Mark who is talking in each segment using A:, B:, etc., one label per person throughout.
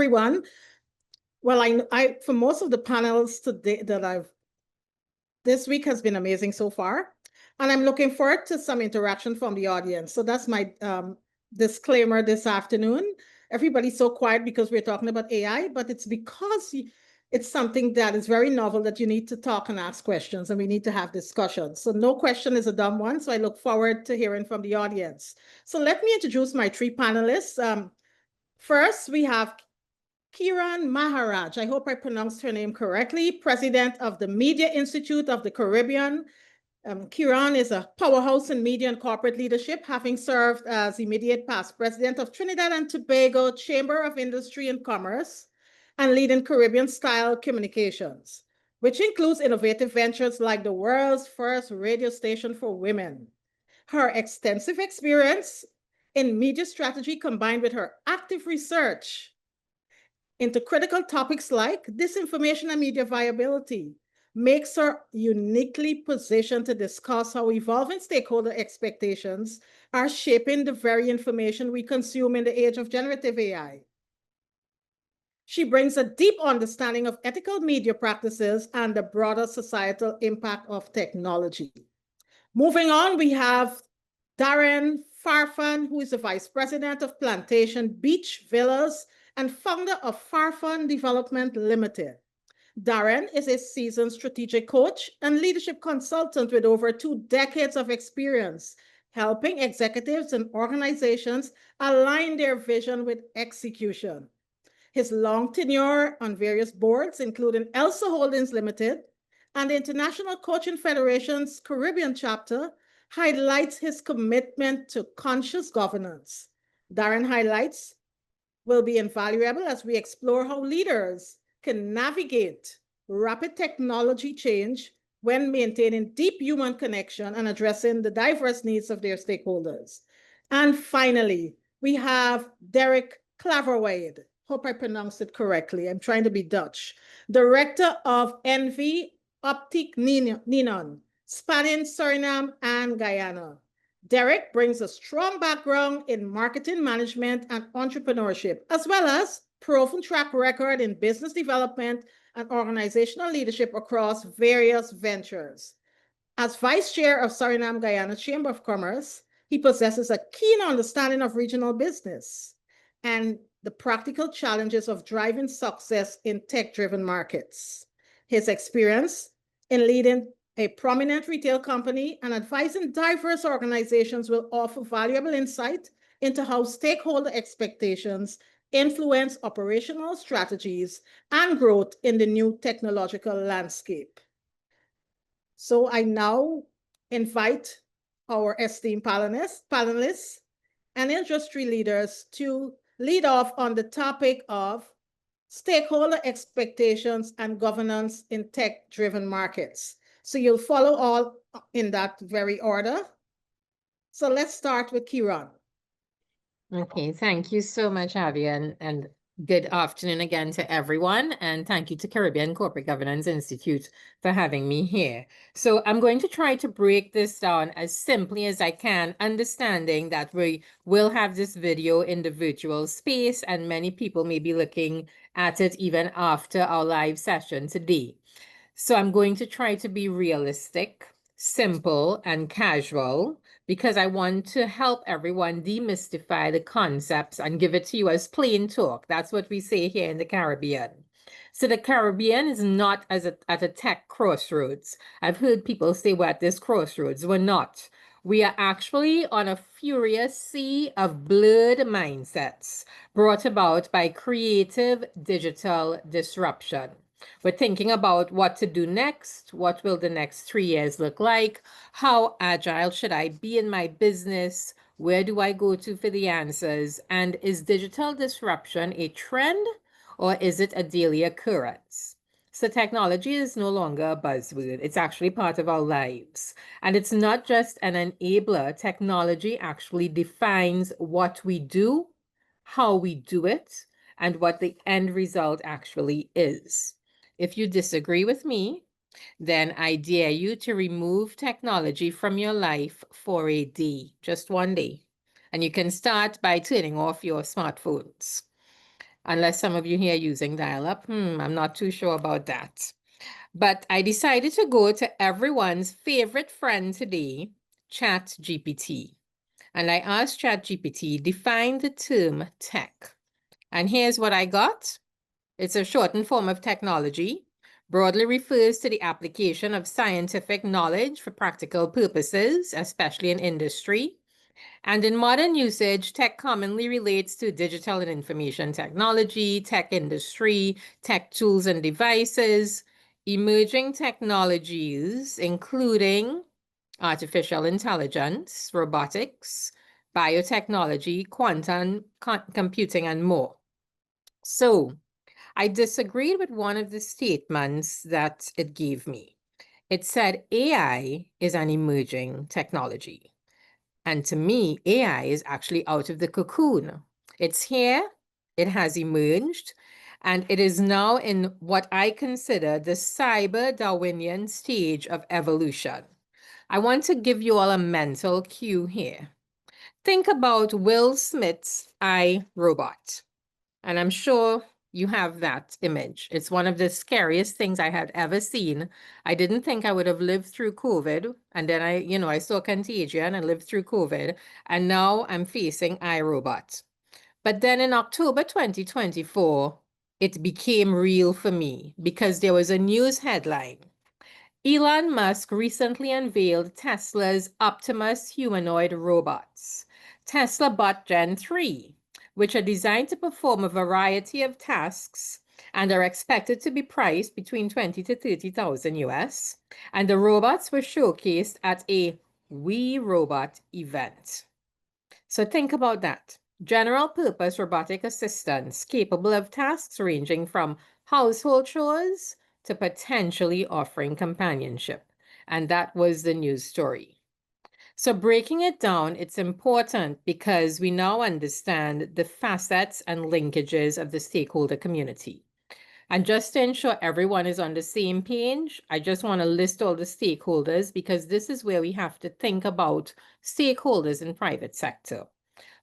A: everyone. Well, I for most of the panels today this week has been amazing so far, and I'm looking forward to some interaction from the audience. So that's my disclaimer this afternoon. Everybody's so quiet because we're talking about AI, but it's because it's something that is very novel that you need to talk and ask questions, and we need to have discussions. So no question is a dumb one. So I look forward to hearing from the audience. So let me introduce my three panelists. First, we have Kiran Maharaj, I hope I pronounced her name correctly, president of the Media Institute of the Caribbean. Kiran is a powerhouse in media and corporate leadership, having served as immediate past president of Trinidad and Tobago Chamber of Industry and Commerce and leading Caribbean-style communications, which includes innovative ventures like the world's first radio station for women. Her extensive experience in media strategy combined with her active research into critical topics like disinformation and media viability makes her uniquely positioned to discuss how evolving stakeholder expectations are shaping the very information we consume in the age of generative AI. She brings a deep understanding of ethical media practices and the broader societal impact of technology. Moving on, we have Darren Farfan, who is the vice president of Plantation Beach Villas and founder of Farfan Development Limited. Darren is a seasoned strategic coach and leadership consultant with over 2 decades of experience, helping executives and organizations align their vision with execution. His long tenure on various boards, including Elsa Holdings Limited and the International Coaching Federation's Caribbean chapter, highlights his commitment to conscious governance. Darren highlights will be invaluable as we explore how leaders can navigate rapid technology change when maintaining deep human connection and addressing the diverse needs of their stakeholders. And finally, we have Derrick Klaverweide. Hope I pronounced it correctly. I'm trying to be Dutch. Director of Envy Optique Ninon, spanning Suriname and Guyana. Derrick brings a strong background in marketing management and entrepreneurship, as well as proven track record in business development and organizational leadership across various ventures. As vice chair of Suriname Guyana Chamber of Commerce, he possesses a keen understanding of regional business and the practical challenges of driving success in tech-driven markets. His experience in leading a prominent retail company and advising diverse organizations will offer valuable insight into how stakeholder expectations influence operational strategies and growth in the new technological landscape. So I now invite our esteemed panelists and industry leaders to lead off on the topic of stakeholder expectations and governance in tech-driven markets. So you'll follow all in that very order. So let's start with Kiran.
B: Okay, thank you so much, Avia, and good afternoon again to everyone. And thank you to Caribbean Corporate Governance Institute for having me here. So I'm going to try to break this down as simply as I can, understanding that we will have this video in the virtual space and many people may be looking at it even after our live session today. So I'm going to try to be realistic, simple, and casual because I want to help everyone demystify the concepts and give it to you as plain talk. That's what we say here in the Caribbean. So the Caribbean is not at a tech crossroads. I've heard people say we're at this crossroads. We're not. We are actually on a furious sea of blurred mindsets brought about by creative digital disruption. We're thinking about what to do next. What will the next 3 years look like? How agile should I be in my business? Where do I go to for the answers? And is digital disruption a trend or is it a daily occurrence? So technology is no longer a buzzword. It's actually part of our lives. And it's not just an enabler. Technology actually defines what we do, how we do it, and what the end result actually is. If you disagree with me, then I dare you to remove technology from your life for a day, just one day. And you can start by turning off your smartphones. unless some of you here are using dial-up. I'm not too sure about that. But I decided to go to everyone's favorite friend today, ChatGPT. And I asked ChatGPT, define the term tech. And here's what I got. It's a shortened form of technology, broadly refers to the application of scientific knowledge for practical purposes, especially in industry. And in modern usage, tech commonly relates to digital and information technology, tech industry, tech tools and devices, emerging technologies, including artificial intelligence, robotics, biotechnology, quantum computing, and more. So I disagreed with one of the statements that it gave me. It said AI is an emerging technology. And to me, AI is actually out of the cocoon. It's here, it has emerged, and it is now in what I consider the cyber Darwinian stage of evolution. I want to give you all a mental cue here. Think about Will Smith's I, Robot. And I'm sure you have that image. It's one of the scariest things I had ever seen. I didn't think I would have lived through COVID. And then I saw Contagion and lived through COVID. And now I'm facing iRobot. But then in October 2024, it became real for me because there was a news headline. Elon Musk recently unveiled Tesla's Optimus humanoid robots, Tesla Bot Gen 3, which are designed to perform a variety of tasks and are expected to be priced between 20 to 30,000 US. And the robots were showcased at a We Robot event. So think about that. General purpose robotic assistants capable of tasks ranging from household chores to potentially offering companionship. And that was the news story. So breaking it down, it's important because we now understand the facets and linkages of the stakeholder community. And just to ensure everyone is on the same page, I just want to list all the stakeholders because this is where we have to think about stakeholders in private sector.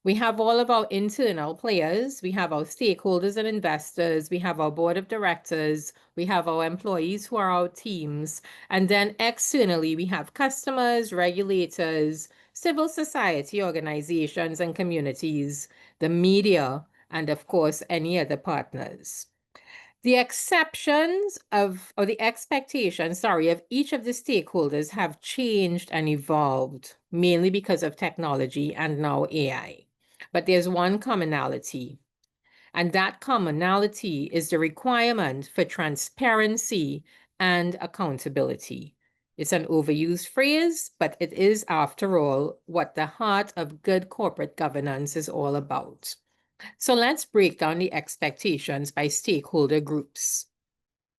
B: We have all of our internal players, we have our stakeholders and investors, we have our board of directors, we have our employees who are our teams, and then externally we have customers, regulators, civil society organizations and communities, the media, and of course, any other partners. The expectations of each of the stakeholders have changed and evolved, mainly because of technology and now AI. But there's one commonality, and that commonality is the requirement for transparency and accountability. It's an overused phrase, but it is, after all, what the heart of good corporate governance is all about. So let's break down the expectations by stakeholder groups.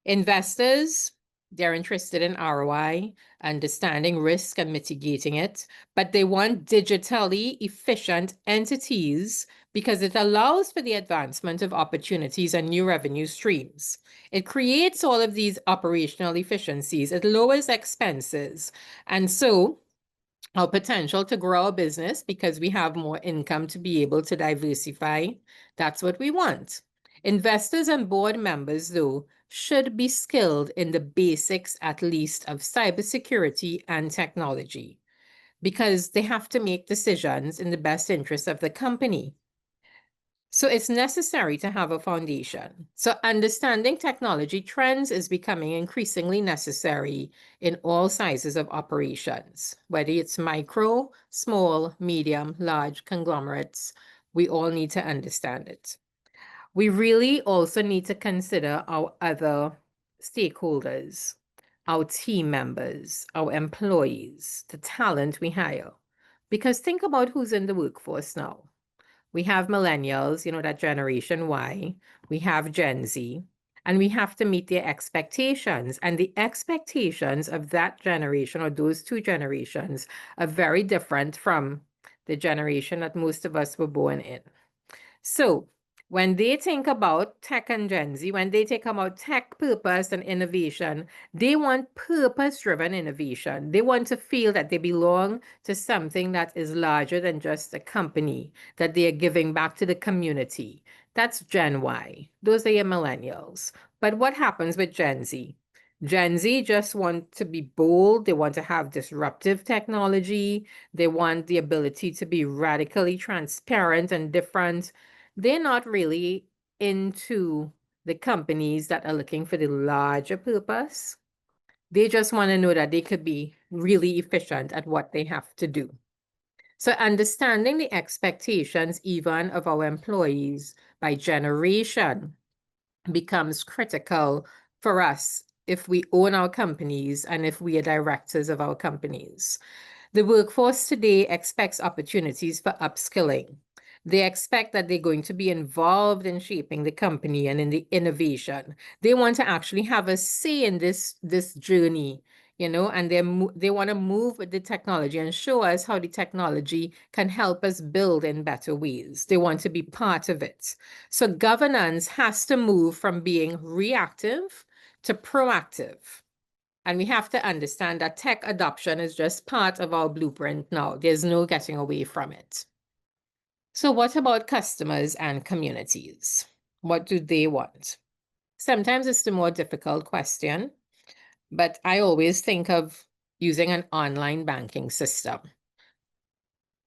B: Investors, they're interested in ROI, understanding risk and mitigating it, but they want digitally efficient entities because it allows for the advancement of opportunities and new revenue streams. It creates all of these operational efficiencies. It lowers expenses. And so our potential to grow a business because we have more income to be able to diversify. That's what we want. Investors and board members, though, should be skilled in the basics, at least, of cybersecurity and technology because they have to make decisions in the best interest of the company. So it's necessary to have a foundation. So understanding technology trends is becoming increasingly necessary in all sizes of operations, whether it's micro, small, medium, large conglomerates, we all need to understand it. We really also need to consider our other stakeholders, our team members, our employees, the talent we hire. Because think about who's in the workforce now. We have millennials, that Generation Y. We have Gen Z. And we have to meet their expectations. And the expectations of that generation or those two generations are very different from the generation that most of us were born in. So when they think about tech and Gen Z, when they think about tech purpose and innovation, they want purpose-driven innovation. They want to feel that they belong to something that is larger than just a company, that they are giving back to the community. That's Gen Y. Those are your millennials. But what happens with Gen Z? Gen Z just want to be bold. They want to have disruptive technology. They want the ability to be radically transparent and different. They're not really into the companies that are looking for the larger purpose. They just want to know that they could be really efficient at what they have to do. So understanding the expectations even of our employees by generation becomes critical for us if we own our companies and if we are directors of our companies. The workforce today expects opportunities for upskilling. They expect that they're going to be involved in shaping the company and in the innovation. They want to actually have a say in this journey, you know, and they want to move with the technology and show us how the technology can help us build in better ways. They want to be part of it. So governance has to move from being reactive to proactive. And we have to understand that tech adoption is just part of our blueprint now. There's no getting away from it. So what about customers and communities? What do they want? Sometimes it's the more difficult question, but I always think of using an online banking system.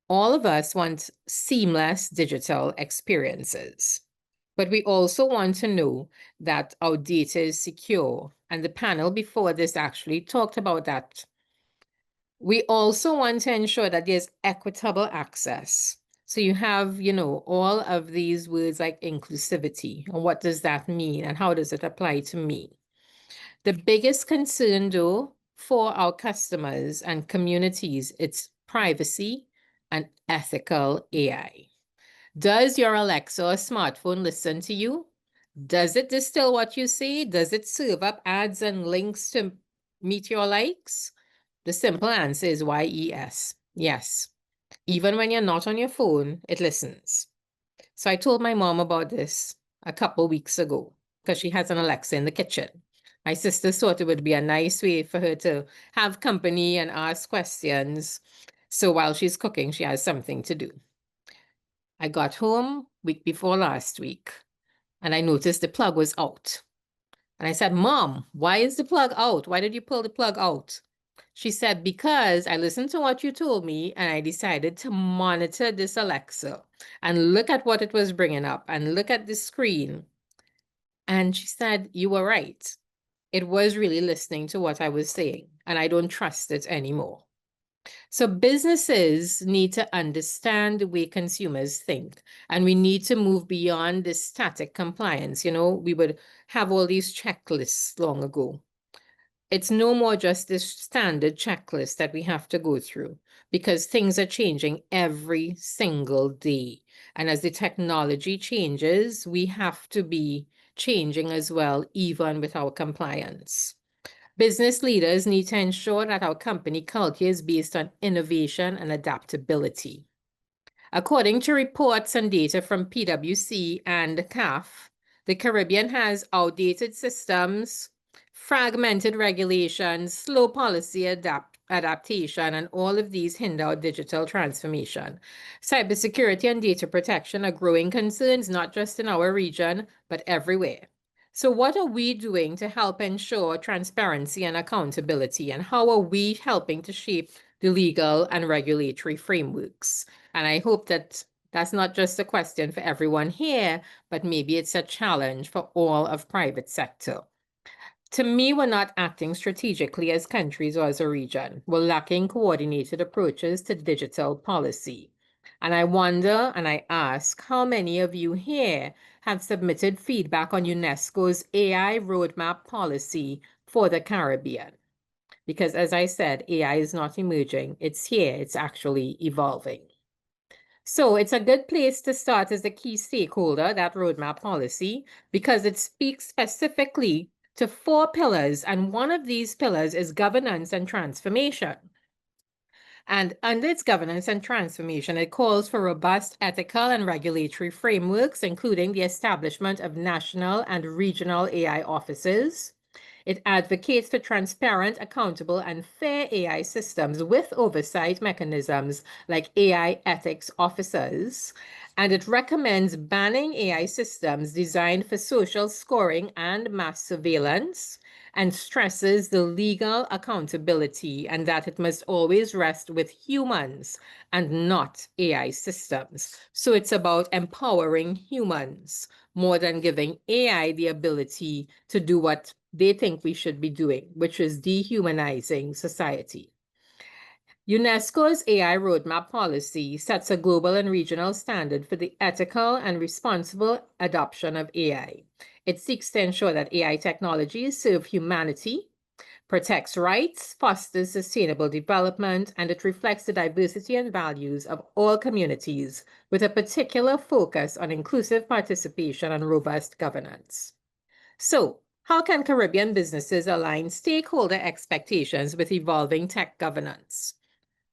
B: All of us want seamless digital experiences, but we also want to know that our data is secure. And the panel before this actually talked about that. We also want to ensure that there's equitable access. So you have, you know, all of these words like inclusivity, and what does that mean and how does it apply to me? The biggest concern though for our customers and communities, it's privacy and ethical AI. Does your Alexa or smartphone listen to you? Does it distill what you say? Does it serve up ads and links to meet your likes? The simple answer is YES. Yes. Even when you're not on your phone, it listens. So I told my mom about this a couple weeks ago because she has an Alexa in the kitchen. My sister thought it would be a nice way for her to have company and ask questions. So while she's cooking, she has something to do. I got home week before last week and I noticed the plug was out. And I said, Mom, why is the plug out? Why did you pull the plug out? She said, because I listened to what you told me and I decided to monitor this Alexa and look at what it was bringing up and look at the screen. And she said, you were right. It was really listening to what I was saying and I don't trust it anymore. So businesses need to understand the way consumers think, and we need to move beyond this static compliance. You know, we would have all these checklists long ago. It's no more just this standard checklist that we have to go through because things are changing every single day. And as the technology changes, we have to be changing as well, even with our compliance. Business leaders need to ensure that our company culture is based on innovation and adaptability. According to reports and data from PwC and CAF, the Caribbean has outdated systems, fragmented regulations, slow policy adaptation, and all of these hinder our digital transformation. Cybersecurity and data protection are growing concerns, not just in our region, but everywhere. So what are we doing to help ensure transparency and accountability? And how are we helping to shape the legal and regulatory frameworks? And I hope that that's not just a question for everyone here, but maybe it's a challenge for all of private sector. To me, we're not acting strategically as countries or as a region. We're lacking coordinated approaches to digital policy. And I wonder and I ask how many of you here have submitted feedback on UNESCO's AI roadmap policy for the Caribbean. Because as I said, AI is not emerging, it's here, it's actually evolving. So it's a good place to start as a key stakeholder, that roadmap policy, because it speaks specifically to 4 pillars, and one of these pillars is governance and transformation. And under its governance and transformation, it calls for robust ethical and regulatory frameworks, including the establishment of national and regional AI offices. It advocates for transparent, accountable, and fair AI systems with oversight mechanisms like AI ethics officers. And it recommends banning AI systems designed for social scoring and mass surveillance, and stresses the legal accountability and that it must always rest with humans and not AI systems. So it's about empowering humans more than giving AI the ability to do what they think we should be doing, which is dehumanizing society. UNESCO's AI roadmap policy sets a global and regional standard for the ethical and responsible adoption of AI. It seeks to ensure that AI technologies serve humanity, protects rights, fosters sustainable development, and it reflects the diversity and values of all communities with a particular focus on inclusive participation and robust governance. So, how can Caribbean businesses align stakeholder expectations with evolving tech governance?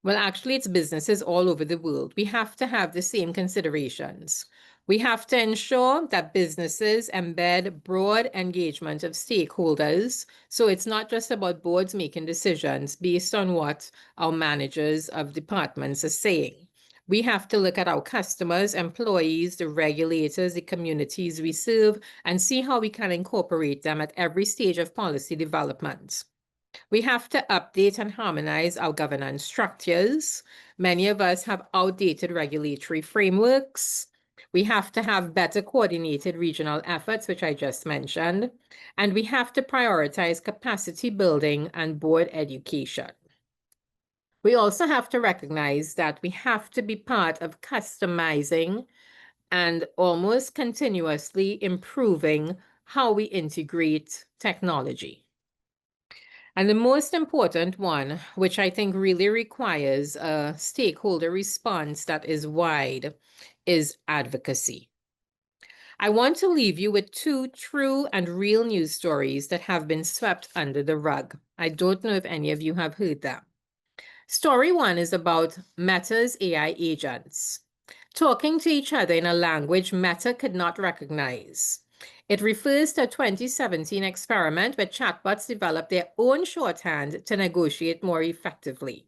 B: Well, actually, it's businesses all over the world. We have to have the same considerations. We have to ensure that businesses embed broad engagement of stakeholders. So it's not just about boards making decisions based on what our managers of departments are saying. We have to look at our customers, employees, the regulators, the communities we serve, and see how we can incorporate them at every stage of policy development. We have to update and harmonize our governance structures. Many of us have outdated regulatory frameworks. We have to have better coordinated regional efforts, which I just mentioned. And we have to prioritize capacity building and board education. We also have to recognize that we have to be part of customizing and almost continuously improving how we integrate technology. And the most important one, which I think really requires a stakeholder response that is wide, is advocacy. I want to leave you with two true and real news stories that have been swept under the rug. I don't know if any of you have heard them. Story one is about Meta's AI agents talking to each other in a language Meta could not recognize. It refers to a 2017 experiment where chatbots developed their own shorthand to negotiate more effectively.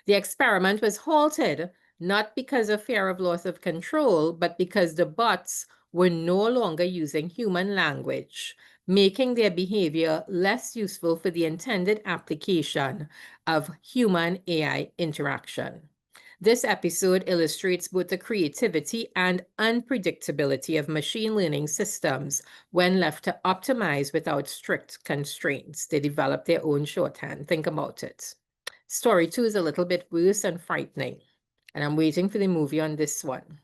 B: The experiment was halted not because of fear of loss of control, but because the bots were no longer using human language, making their behavior less useful for the intended application of human-AI interaction. This episode illustrates both the creativity and unpredictability of machine learning systems when left to optimize without strict constraints. They develop their own shorthand. Think about it. Story two is a little bit worse and frightening, and I'm waiting for the movie on this one.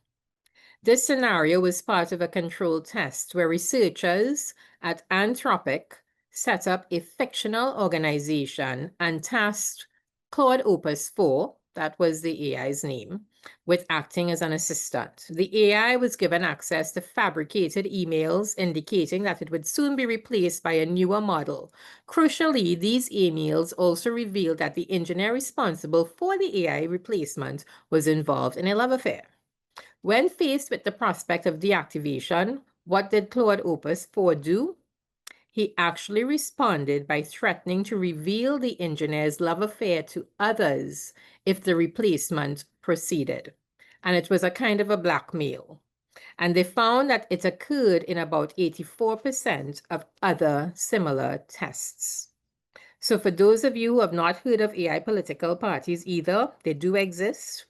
B: This scenario was part of a controlled test where researchers at Anthropic set up a fictional organization and tasked Claude Opus 4, that was the AI's name, with acting as an assistant. The AI was given access to fabricated emails indicating that it would soon be replaced by a newer model. Crucially, these emails also revealed that the engineer responsible for the AI replacement was involved in a love affair. When faced with the prospect of deactivation, what did Claude Opus 4 do? He actually responded by threatening to reveal the engineer's love affair to others if the replacement proceeded. And it was a kind of a blackmail. And they found that it occurred in about 84% of other similar tests. So for those of you who have not heard of AI political parties either, they do exist.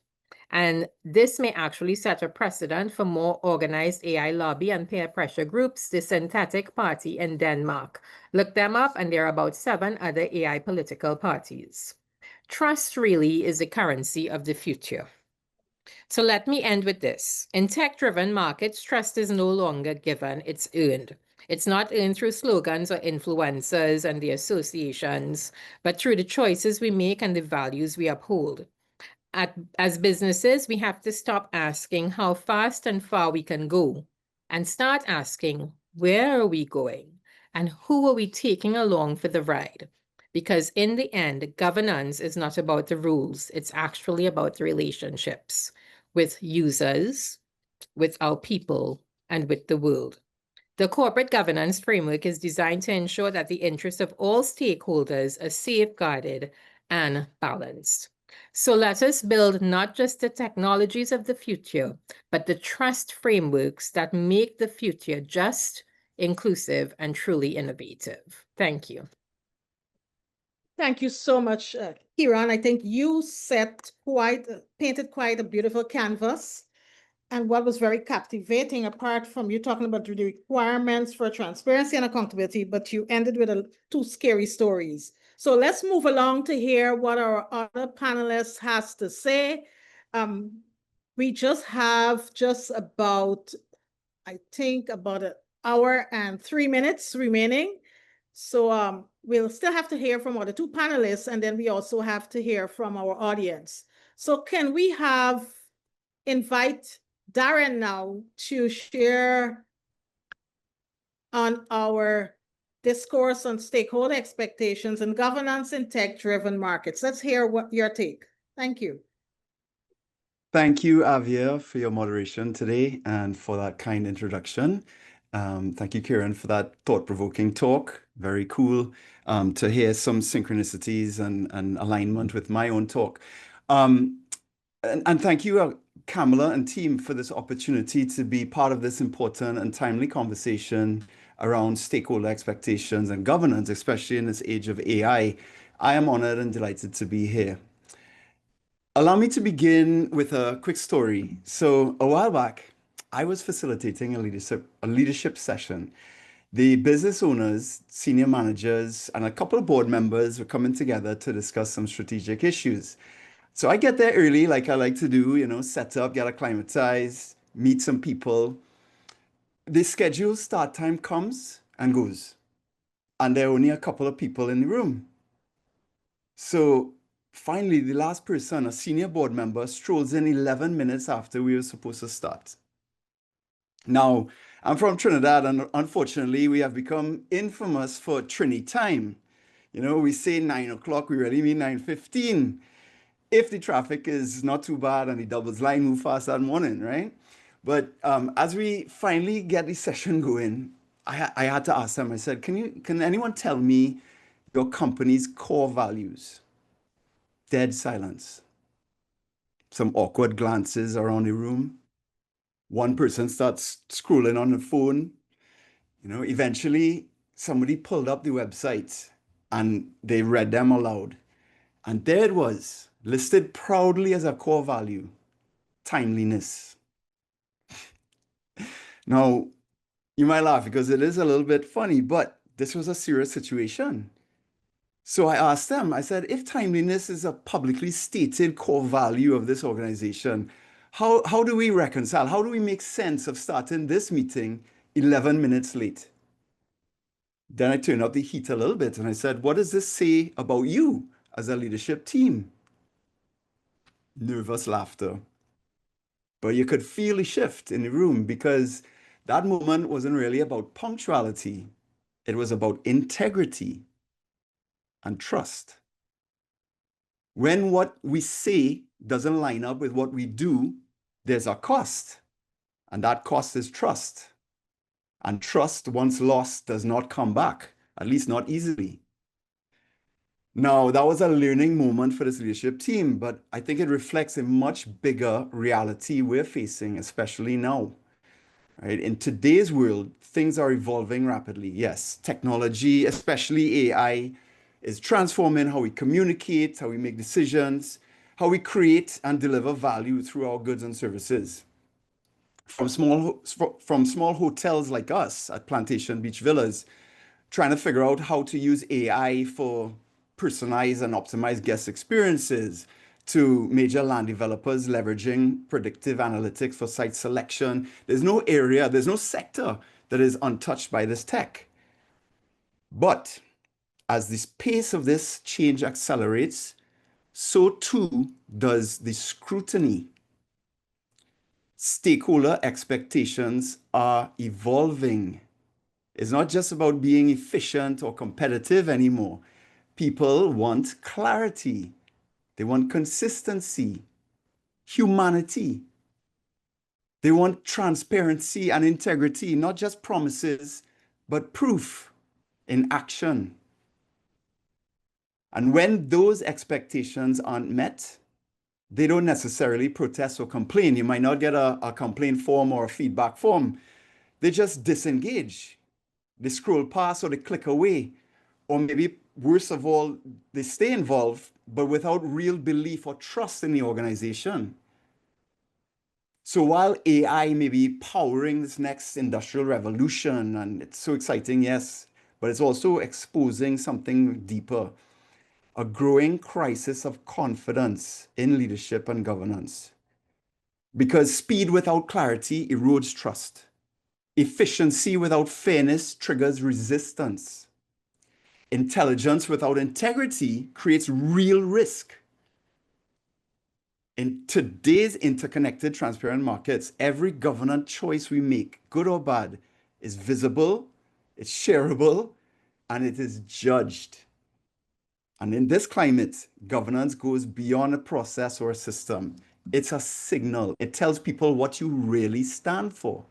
B: And this may actually set a precedent for more organized AI lobby and peer pressure groups, the Synthetic Party in Denmark. Look them up, and there are about 7 other AI political parties. Trust really is the currency of the future. So let me end with this. In tech-driven markets, trust is no longer given, it's earned. It's not earned through slogans or influencers and the associations, but through the choices we make and the values we uphold. As businesses, we have to stop asking how fast and far we can go and start asking, where are we going and who are we taking along for the ride? Because in the end, governance is not about the rules. It's actually about the relationships with users, with our people, and with the world. The corporate governance framework is designed to ensure that the interests of all stakeholders are safeguarded and balanced. So let us build not just the technologies of the future, but the trust frameworks that make the future just, inclusive, and truly innovative. Thank you.
A: Thank you so much, Kiran. I think you painted quite a beautiful canvas. And what was very captivating, apart from you talking about the requirements for transparency and accountability, but you ended with two scary stories. So let's move along to hear what our other panelists has to say. We just have about, I think, about an hour and 3 minutes remaining. So we'll still have to hear from our two panelists, and then we also have to hear from our audience. So can we invite Darren now to share on our discourse on stakeholder expectations and governance in tech-driven markets. Let's hear what your take. Thank you.
C: Thank you, Avia, for your moderation today and for that kind introduction. Thank you, Kiran, for that thought-provoking talk. Very cool to hear some synchronicities and alignment with my own talk. And thank you, Kamala and team, for this opportunity to be part of this important and timely conversation around stakeholder expectations and governance, especially in this age of AI. I am honored and delighted to be here. Allow me to begin with a quick story. So a while back, I was facilitating a leadership session. The business owners, senior managers, and a couple of board members were coming together to discuss some strategic issues. So I get there early, like I like to do, set up, get acclimatized, meet some people. The scheduled start time comes and goes, and there are only a couple of people in the room. So finally, the last person, a senior board member, strolls in 11 minutes after we were supposed to start. Now, I'm from Trinidad, and unfortunately, we have become infamous for Trini time. We say 9 o'clock, we really mean 9:15. If the traffic is not too bad and the doubles line move fast that morning, right? But as we finally get the session going, I had to ask them, I said, can anyone tell me your company's core values? Dead silence. Some awkward glances around the room. One person starts scrolling on the phone. Eventually somebody pulled up the website and they read them aloud. And there it was, listed proudly as a core value, timeliness. Now, you might laugh because it is a little bit funny, but this was a serious situation. So I asked them, I said, if timeliness is a publicly stated core value of this organization, how do we reconcile? How do we make sense of starting this meeting 11 minutes late? Then I turned up the heat a little bit and I said, what does this say about you as a leadership team? Nervous laughter. But you could feel the shift in the room because that moment wasn't really about punctuality. It was about integrity and trust. When what we say doesn't line up with what we do, there's a cost. And that cost is trust. And trust, once lost, does not come back, at least not easily. Now, that was a learning moment for this leadership team, but I think it reflects a much bigger reality we're facing, especially now. Right? In today's world, things are evolving rapidly. Yes, technology, especially AI, is transforming how we communicate, how we make decisions, how we create and deliver value through our goods and services. From small hotels like us at Plantation Beach Villas, trying to figure out how to use AI for personalized and optimized guest experiences, to major land developers leveraging predictive analytics for site selection. There's no area, there's no sector that is untouched by this tech. But as the pace of this change accelerates, so too does the scrutiny. Stakeholder expectations are evolving. It's not just about being efficient or competitive anymore. People want clarity. They want consistency, humanity. They want transparency and integrity, not just promises, but proof in action. And when those expectations aren't met, they don't necessarily protest or complain. You might not get a complaint form or a feedback form. They just disengage. They scroll past or they click away. Or maybe worst of all, they stay involved, but without real belief or trust in the organization. So while AI may be powering this next industrial revolution, and it's so exciting, yes, but it's also exposing something deeper, a growing crisis of confidence in leadership and governance. Because speed without clarity erodes trust. Efficiency without fairness triggers resistance. Intelligence without integrity creates real risk. In today's interconnected, transparent markets, every governance choice we make, good or bad, is visible, it's shareable, and it is judged. And in this climate, governance goes beyond a process or a system. It's a signal. It tells people what you really stand for.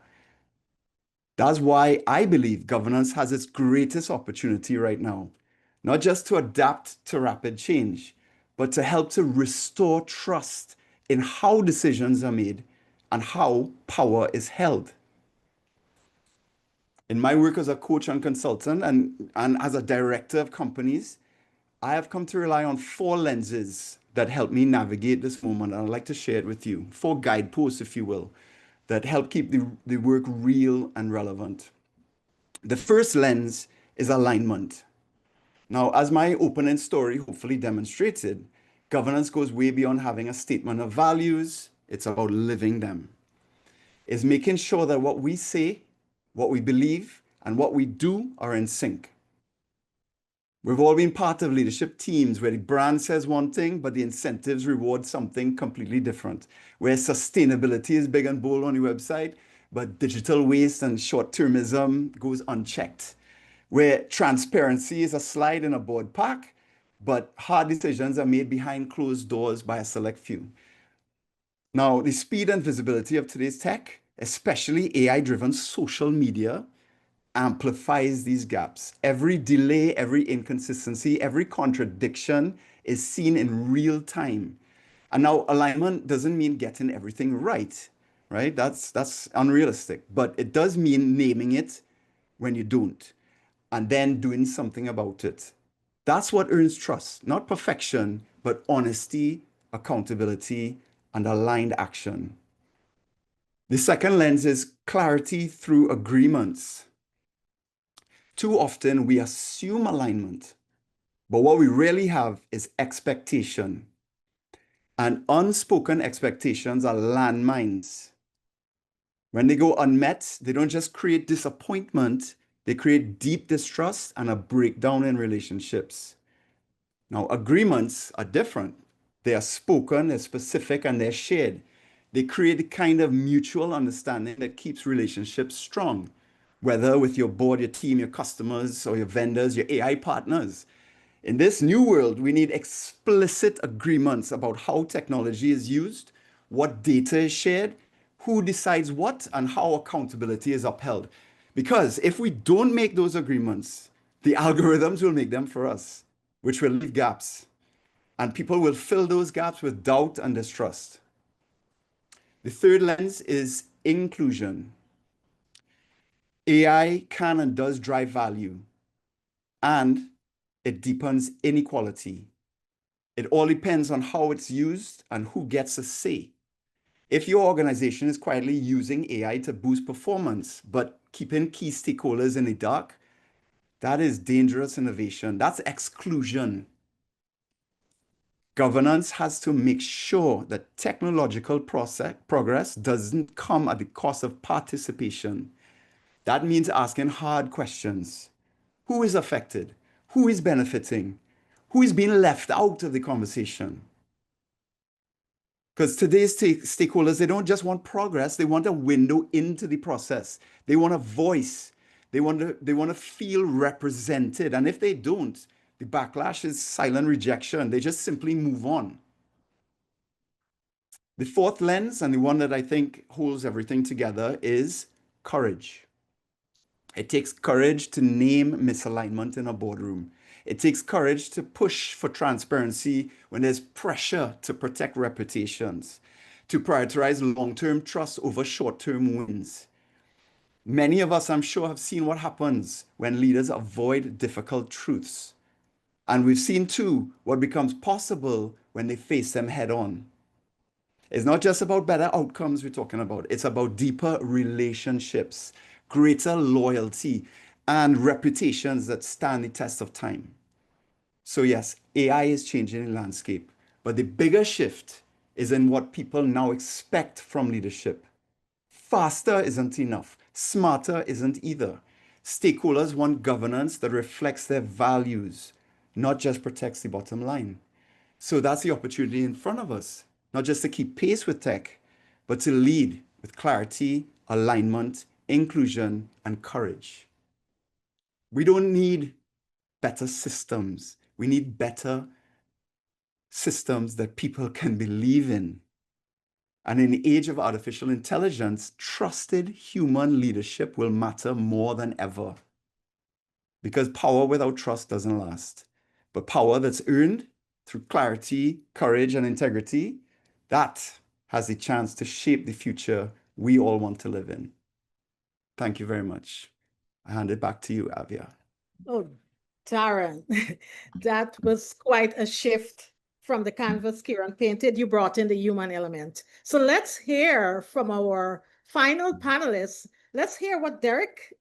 C: That's why I believe governance has its greatest opportunity right now, not just to adapt to rapid change, but to help to restore trust in how decisions are made and how power is held. In my work as a coach and consultant and as a director of companies, I have come to rely on 4 lenses that help me navigate this moment. And I'd like to share it with you. 4 guideposts, if you will, that help keep the work real and relevant. The first lens is alignment. Now, as my opening story hopefully demonstrated, governance goes way beyond having a statement of values. It's about living them. It's making sure that what we say, what we believe, and what we do are in sync. We've all been part of leadership teams where the brand says one thing, but the incentives reward something completely different. Where sustainability is big and bold on the website, but digital waste and short-termism goes unchecked. Where transparency is a slide in a board pack, but hard decisions are made behind closed doors by a select few. Now, the speed and visibility of today's tech, especially AI-driven social media, amplifies these gaps. Every delay, every inconsistency, every contradiction is seen in real time. And now alignment doesn't mean getting everything right? That's unrealistic, but it does mean naming it when you don't, and then doing something about it. That's what earns trust, not perfection, but honesty, accountability, and aligned action. The second lens is clarity through agreements. Too often we assume alignment, but what we really have is expectation. And unspoken expectations are landmines. When they go unmet, they don't just create disappointment, they create deep distrust and a breakdown in relationships. Now, agreements are different. They are spoken, they're specific, and they're shared. They create a kind of mutual understanding that keeps relationships strong, whether with your board, your team, your customers, or your vendors, your AI partners. In this new world, we need explicit agreements about how technology is used, what data is shared, who decides what, and how accountability is upheld. Because if we don't make those agreements, the algorithms will make them for us, which will leave gaps. And people will fill those gaps with doubt and distrust. The third lens is inclusion. AI can and does drive value, and it deepens inequality. It all depends on how it's used and who gets a say. If your organization is quietly using AI to boost performance, but keeping key stakeholders in the dark, that is dangerous innovation. That's exclusion. Governance has to make sure that technological progress doesn't come at the cost of participation. That means asking hard questions. Who is affected? Who is benefiting? Who is being left out of the conversation? Because today's stakeholders, they don't just want progress, they want a window into the process. They want a voice. They want to feel represented. And if they don't, The backlash is silent rejection. They just simply move on. The fourth lens, and the one that I think holds everything together, is courage. It takes courage to name misalignment in a boardroom. It takes courage to push for transparency when there's pressure to protect reputations, to prioritize long-term trust over short-term wins. Many of us, I'm sure, have seen what happens when leaders avoid difficult truths. And we've seen, too, what becomes possible when they face them head on. It's not just about better outcomes we're talking about. It's about deeper relationships, greater loyalty, and reputations that stand the test of time. So yes, AI is changing the landscape, but the bigger shift is in what people now expect from leadership. Faster isn't enough. Smarter isn't either. Stakeholders want governance that reflects their values, not just protects the bottom line. So that's the opportunity in front of us, not just to keep pace with tech, but to lead with clarity, alignment, inclusion, and courage. We don't need better systems. We need better systems that people can believe in. And in the age of artificial intelligence, trusted human leadership will matter more than ever. Because power without trust doesn't last. But power that's earned through clarity, courage, and integrity, that has the chance to shape the future we all want to live in. Thank you very much. I hand it back to you, Avia.
A: Oh, Darren, that was quite a shift from the canvas Kiran painted. You brought in the human element. So let's hear from our final panelists. Let's hear what Derrick,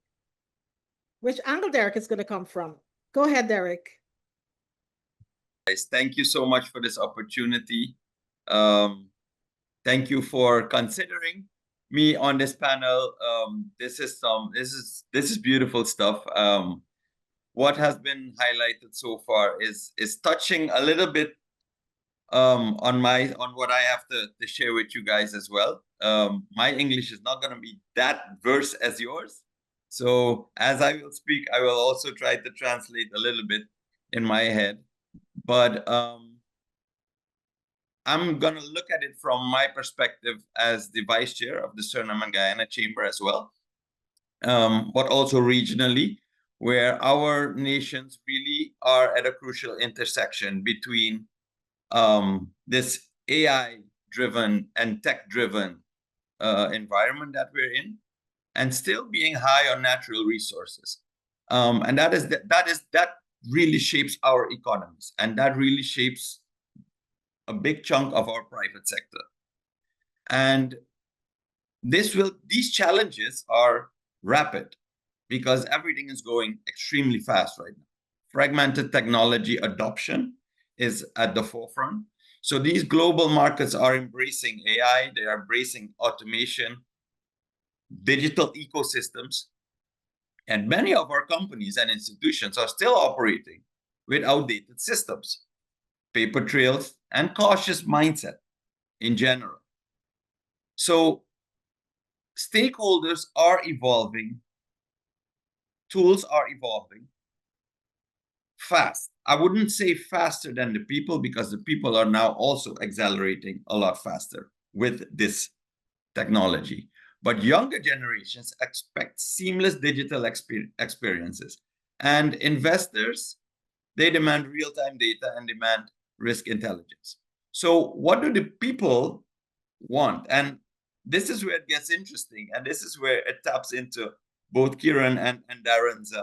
A: which angle Derrick is going to come from. Go ahead, Derrick.
D: Guys, thank you so much for this opportunity. Thank you for considering me on this panel. This is beautiful stuff. What has been highlighted so far is touching a little bit on what I have to share with you guys as well. My English is not going to be that verse as yours. So as I will speak, I will also try to translate a little bit in my head. But I'm going to look at it from my perspective as the vice chair of the Suriname and Guyana Chamber as well, but also regionally, where our nations really are at a crucial intersection between this AI-driven and tech-driven environment that we're in, and still being high on natural resources. And that really shapes our economies, and that really shapes a big chunk of our private sector. And these challenges are rapid because everything is going extremely fast right now. Fragmented technology adoption is at the forefront. So these global markets are embracing AI, they are embracing automation, digital ecosystems, and many of our companies and institutions are still operating with outdated systems, paper trails, and cautious mindset in general. So stakeholders are evolving, tools are evolving fast. I wouldn't say faster than the people, because the people are now also accelerating a lot faster with this technology. But younger generations expect seamless digital experiences. And investors, they demand real-time data and demand risk intelligence. So what do the people want? And this is where it gets interesting. And this is where it taps into both Kiran and Darren's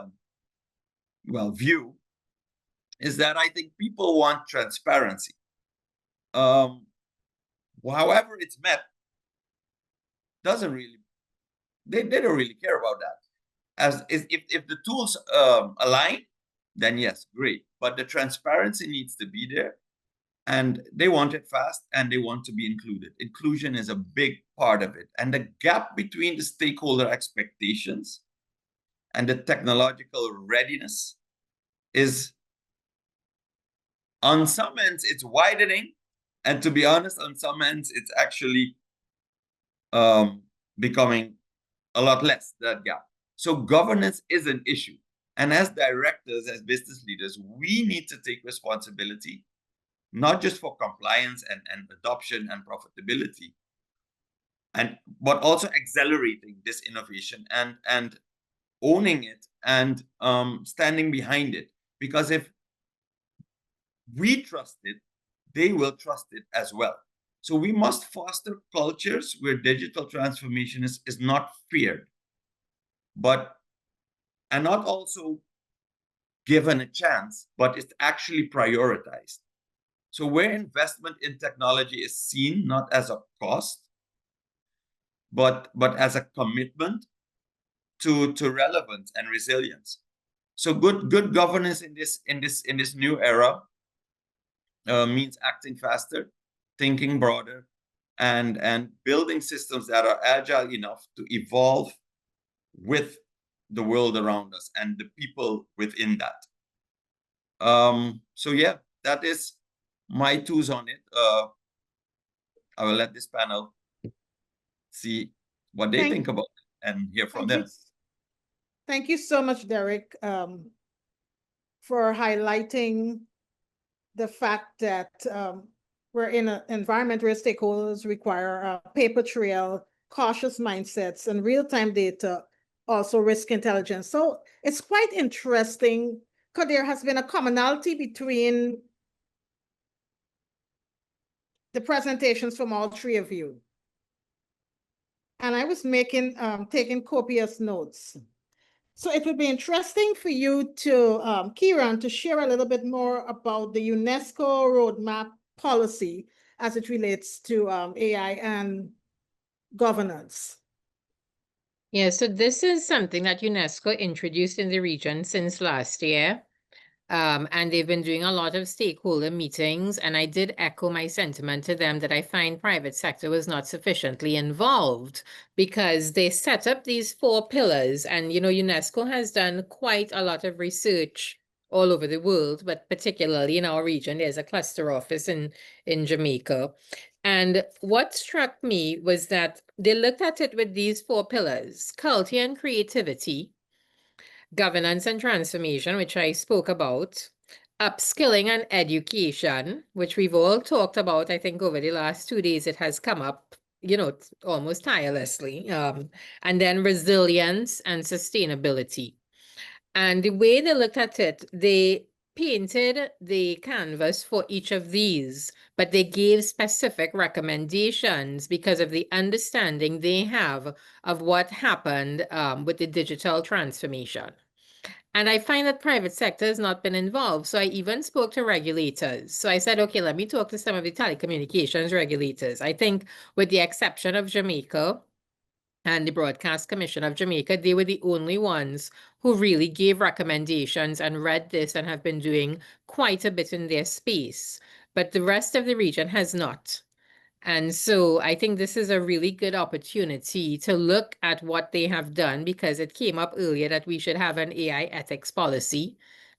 D: view, is that I think people want transparency. However it's met, they don't really care about that. If the tools align, then yes, great. But the transparency needs to be there, and they want it fast, and they want to be included. Inclusion is a big part of it. And the gap between the stakeholder expectations and the technological readiness is, on some ends, it's widening. And to be honest, on some ends, it's actually becoming a lot less, that gap. So governance is an issue. And as directors, as business leaders, we need to take responsibility, not just for compliance and adoption and profitability, but also accelerating this innovation and owning it and standing behind it. Because if we trust it, they will trust it as well. So we must foster cultures where digital transformation is not feared, and not also given a chance, but it's actually prioritized. So where investment in technology is seen not as a cost, but as a commitment to relevance and resilience. So good governance in this new era means acting faster, thinking broader, and building systems that are agile enough to evolve with the world around us and the people within that. So yeah, that is my twos on it. I will let this panel see what they think about it and hear from them.
A: Thank you so much, Derrick, for highlighting the fact that we're in an environment where stakeholders require a paper trail, cautious mindsets, and real-time data, also risk intelligence. So it's quite interesting because there has been a commonality between the presentations from all three of you. And I was taking copious notes. So it would be interesting for you to, Kiran, to share a little bit more about the UNESCO roadmap policy as it relates to AI and governance.
B: Yeah, so this is something that UNESCO introduced in the region since last year. And they've been doing a lot of stakeholder meetings, and I did echo my sentiment to them that I find private sector was not sufficiently involved because they set up these 4 pillars. And, you know, UNESCO has done quite a lot of research all over the world, but particularly in our region. There's a cluster office in Jamaica. And what struck me was that they looked at it with these 4 pillars: culture and creativity, governance and transformation, which I spoke about, upskilling and education, which we've all talked about. I think over the last 2 days, it has come up, you know, almost tirelessly. And then resilience and sustainability. And the way they looked at it, they painted the canvas for each of these, but they gave specific recommendations because of the understanding they have of what happened with the digital transformation. And I find that private sector has not been involved. So I even spoke to regulators. So I said, okay, let me talk to some of the telecommunications regulators. I think with the exception of Jamaica and the Broadcast Commission of Jamaica, they were the only ones who really gave recommendations and read this and have been doing quite a bit in their space. But the rest of the region has not. And so I think this is a really good opportunity to look at what they have done, because it came up earlier that we should have an AI ethics policy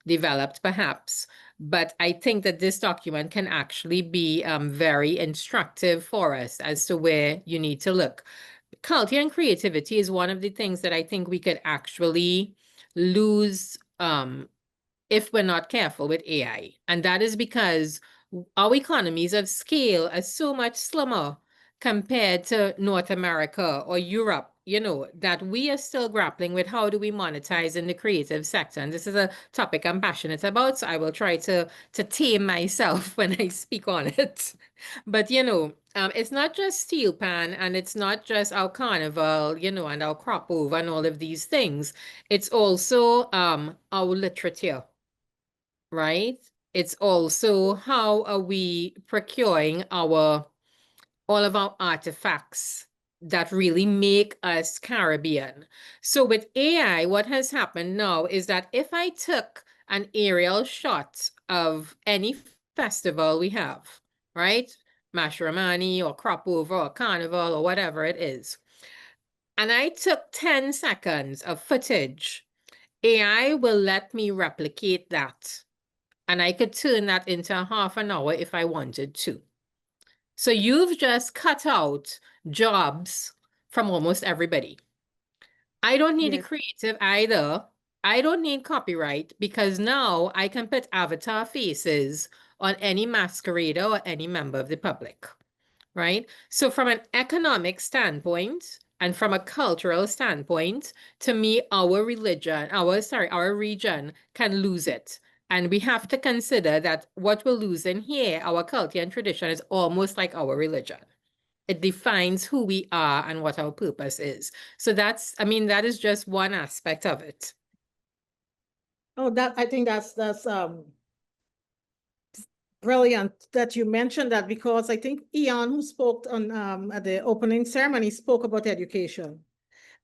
B: developed perhaps. But I think that this document can actually be very instructive for us as to where you need to look. Culture and creativity is one of the things that I think we could actually lose if we're not careful with AI. And that is because our economies of scale are so much slimmer compared to North America or Europe, you know, that we are still grappling with how do we monetize in the creative sector. And this is a topic I'm passionate about, so I will try to tame myself when I speak on it. But, you know, it's not just steel pan, and it's not just our carnival, you know, and our crop over and all of these things. It's also our literature, right? It's also how are we procuring all of our artifacts that really make us Caribbean. So with AI, what has happened now is that if I took an aerial shot of any festival we have, right? Masharamani or crop over or carnival or whatever it is, and I took 10 seconds of footage, AI will let me replicate that. And I could turn that into a half an hour if I wanted to. So you've just cut out jobs from almost everybody. I don't need a creative either I don't need copyright because now I can put avatar faces on any masquerader or any member of the public, right? So from an economic standpoint and from a cultural standpoint, to me, our region can lose it. And we have to consider that what we're losing here, our culture and tradition, is almost like our religion. It defines who we are and what our purpose is. So that is just one aspect of it.
A: Oh, I think that's brilliant that you mentioned that, because I think Ian, who spoke on at the opening ceremony, spoke about education.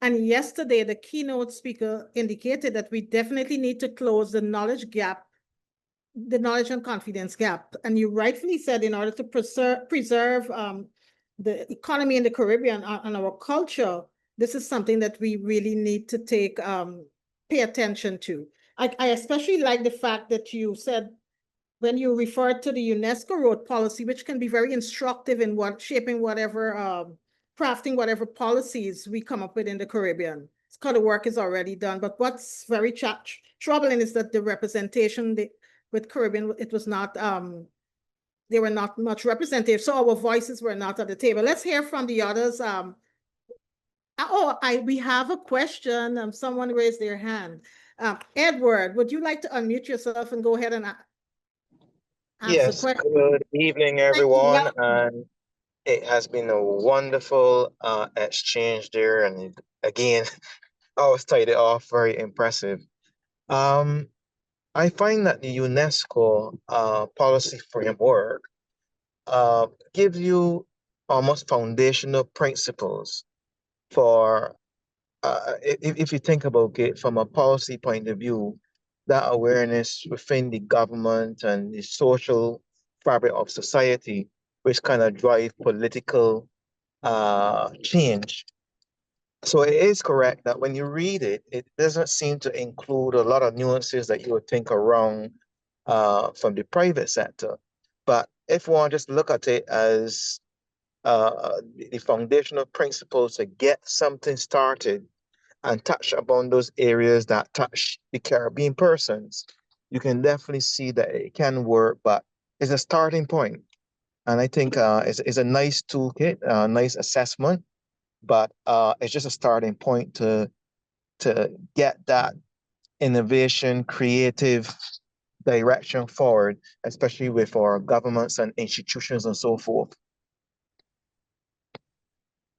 A: And yesterday, the keynote speaker indicated that we definitely need to close the knowledge gap, the knowledge and confidence gap. And you rightfully said, in order to preserve the economy in the Caribbean and our culture, this is something that we really need to pay attention to. I especially like the fact that you said, when you referred to the UNESCO road policy, which can be very instructive in shaping whatever, crafting whatever policies we come up with in the Caribbean. It's kind of work is already done, but what's very troubling is that the representation with Caribbean, it was not, they were not much representative, so our voices were not at the table. Let's hear from the others. We have a question. Someone raised their hand. Edward, would you like to unmute yourself and go ahead and
E: Yes, good evening, everyone. And it has been a wonderful exchange there. And again, I was tied it off, very impressive. I find that the UNESCO policy framework gives you almost foundational principles for, if you think about it from a policy point of view, that awareness within the government and the social fabric of society, which kind of drive political change. So it is correct that when you read it, it doesn't seem to include a lot of nuances that you would think are wrong from the private sector. But if one just look at it as the foundational principles to get something started and touch upon those areas that touch the Caribbean persons, you can definitely see that it can work, but it's a starting point. And I think it's a nice toolkit, a nice assessment, but it's just a starting point to get that innovation, creative direction forward, especially with our governments and institutions and so forth.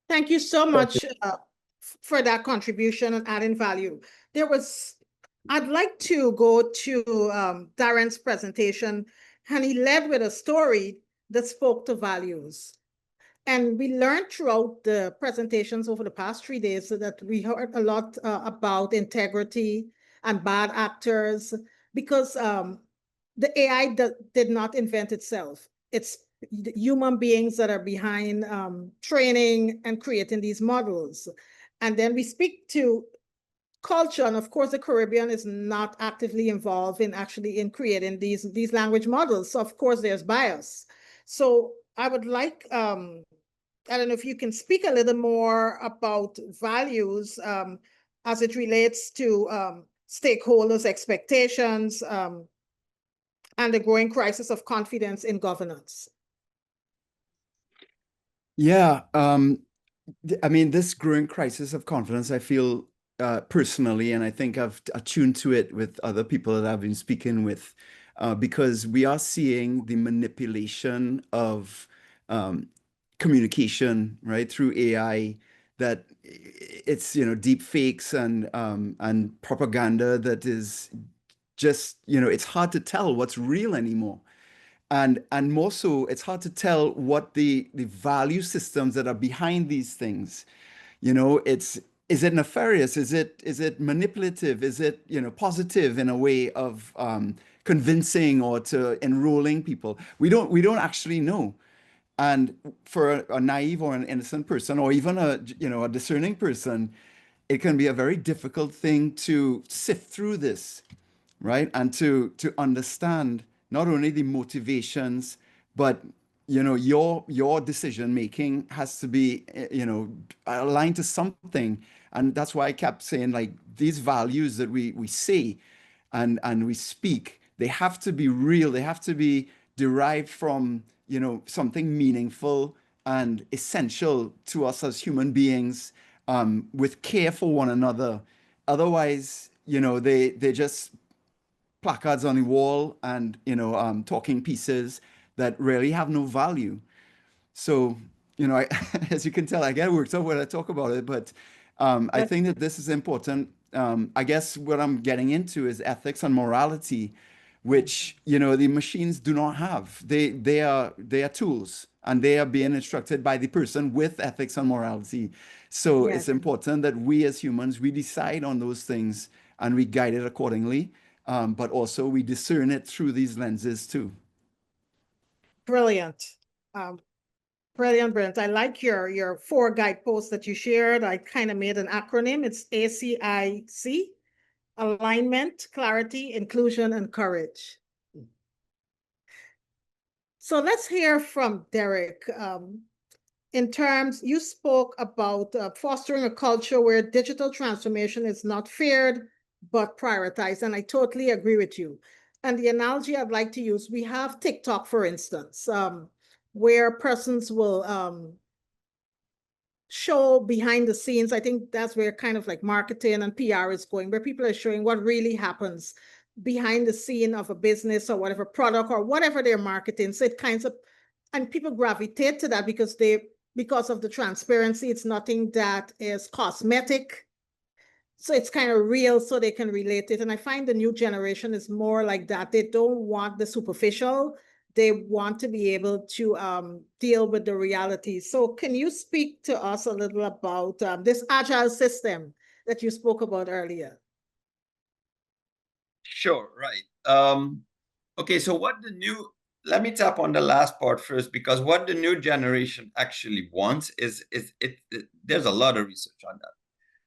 A: Thank you so much for that contribution and adding value. I'd like to go to Darren's presentation, and he led with a story that spoke to values. And we learned throughout the presentations over the past 3 days that we heard a lot about integrity and bad actors, because the AI did not invent itself. It's the human beings that are behind training and creating these models. And then we speak to culture, and of course the Caribbean is not actively involved in creating these language models. So of course there's bias. So I would like, I don't know if you can speak a little more about values as it relates to stakeholders' expectations and the growing crisis of confidence in governance.
C: Yeah, I mean, this growing crisis of confidence, I feel personally, and I think I've attuned to it with other people that I've been speaking with, because we are seeing the manipulation of communication, right, through AI, that it's, deep fakes and propaganda that is just, it's hard to tell what's real anymore. And more so, it's hard to tell what the value systems that are behind these things. Is it nefarious? Is it manipulative? Is it, positive in a way of convincing or to enrolling people? We don't actually know. And for a naive or an innocent person, or even a discerning person, it can be a very difficult thing to sift through this, right? And to understand not only the motivations, but you know, your decision making has to be, you know, aligned to something. And that's why I kept saying, like, these values that we see and we speak, they have to be real. They have to be derived from, you know, something meaningful and essential to us as human beings, with care for one another. Otherwise, you know, they just placards on the wall and, you know, talking pieces that really have no value. So, you know, as you can tell, I get worked up when I talk about it, but I think that this is important. I guess what I'm getting into is ethics and morality, which, you know, the machines do not have. They are tools, and they are being instructed by the person with ethics and morality. So
A: Yes.
C: it's important that we as humans, we decide on those things and we guide it accordingly. But also we discern it through these lenses too.
A: Brilliant. Brilliant, Brent. I like your 4 guideposts that you shared. I kind of made an acronym. It's ACIC: alignment, clarity, inclusion, and courage. So let's hear from Derrick. In terms, you spoke about fostering a culture where digital transformation is not feared, but prioritized. And I totally agree with you. And the analogy I'd like to use, we have TikTok, for instance, where persons will show behind the scenes. I think that's where kind of like marketing and PR is going, where people are showing what really happens behind the scene of a business or whatever product or whatever they're marketing. So it kinds of, and people gravitate to that because of the transparency. It's nothing that is cosmetic. So it's kind of real, so they can relate it. And I find the new generation is more like that. They don't want the superficial. They want to be able to deal with the reality. So can you speak to us a little about this agile system that you spoke about earlier?
D: Sure, right. Okay, so let me tap on the last part first, because what the new generation actually wants is there's a lot of research on that.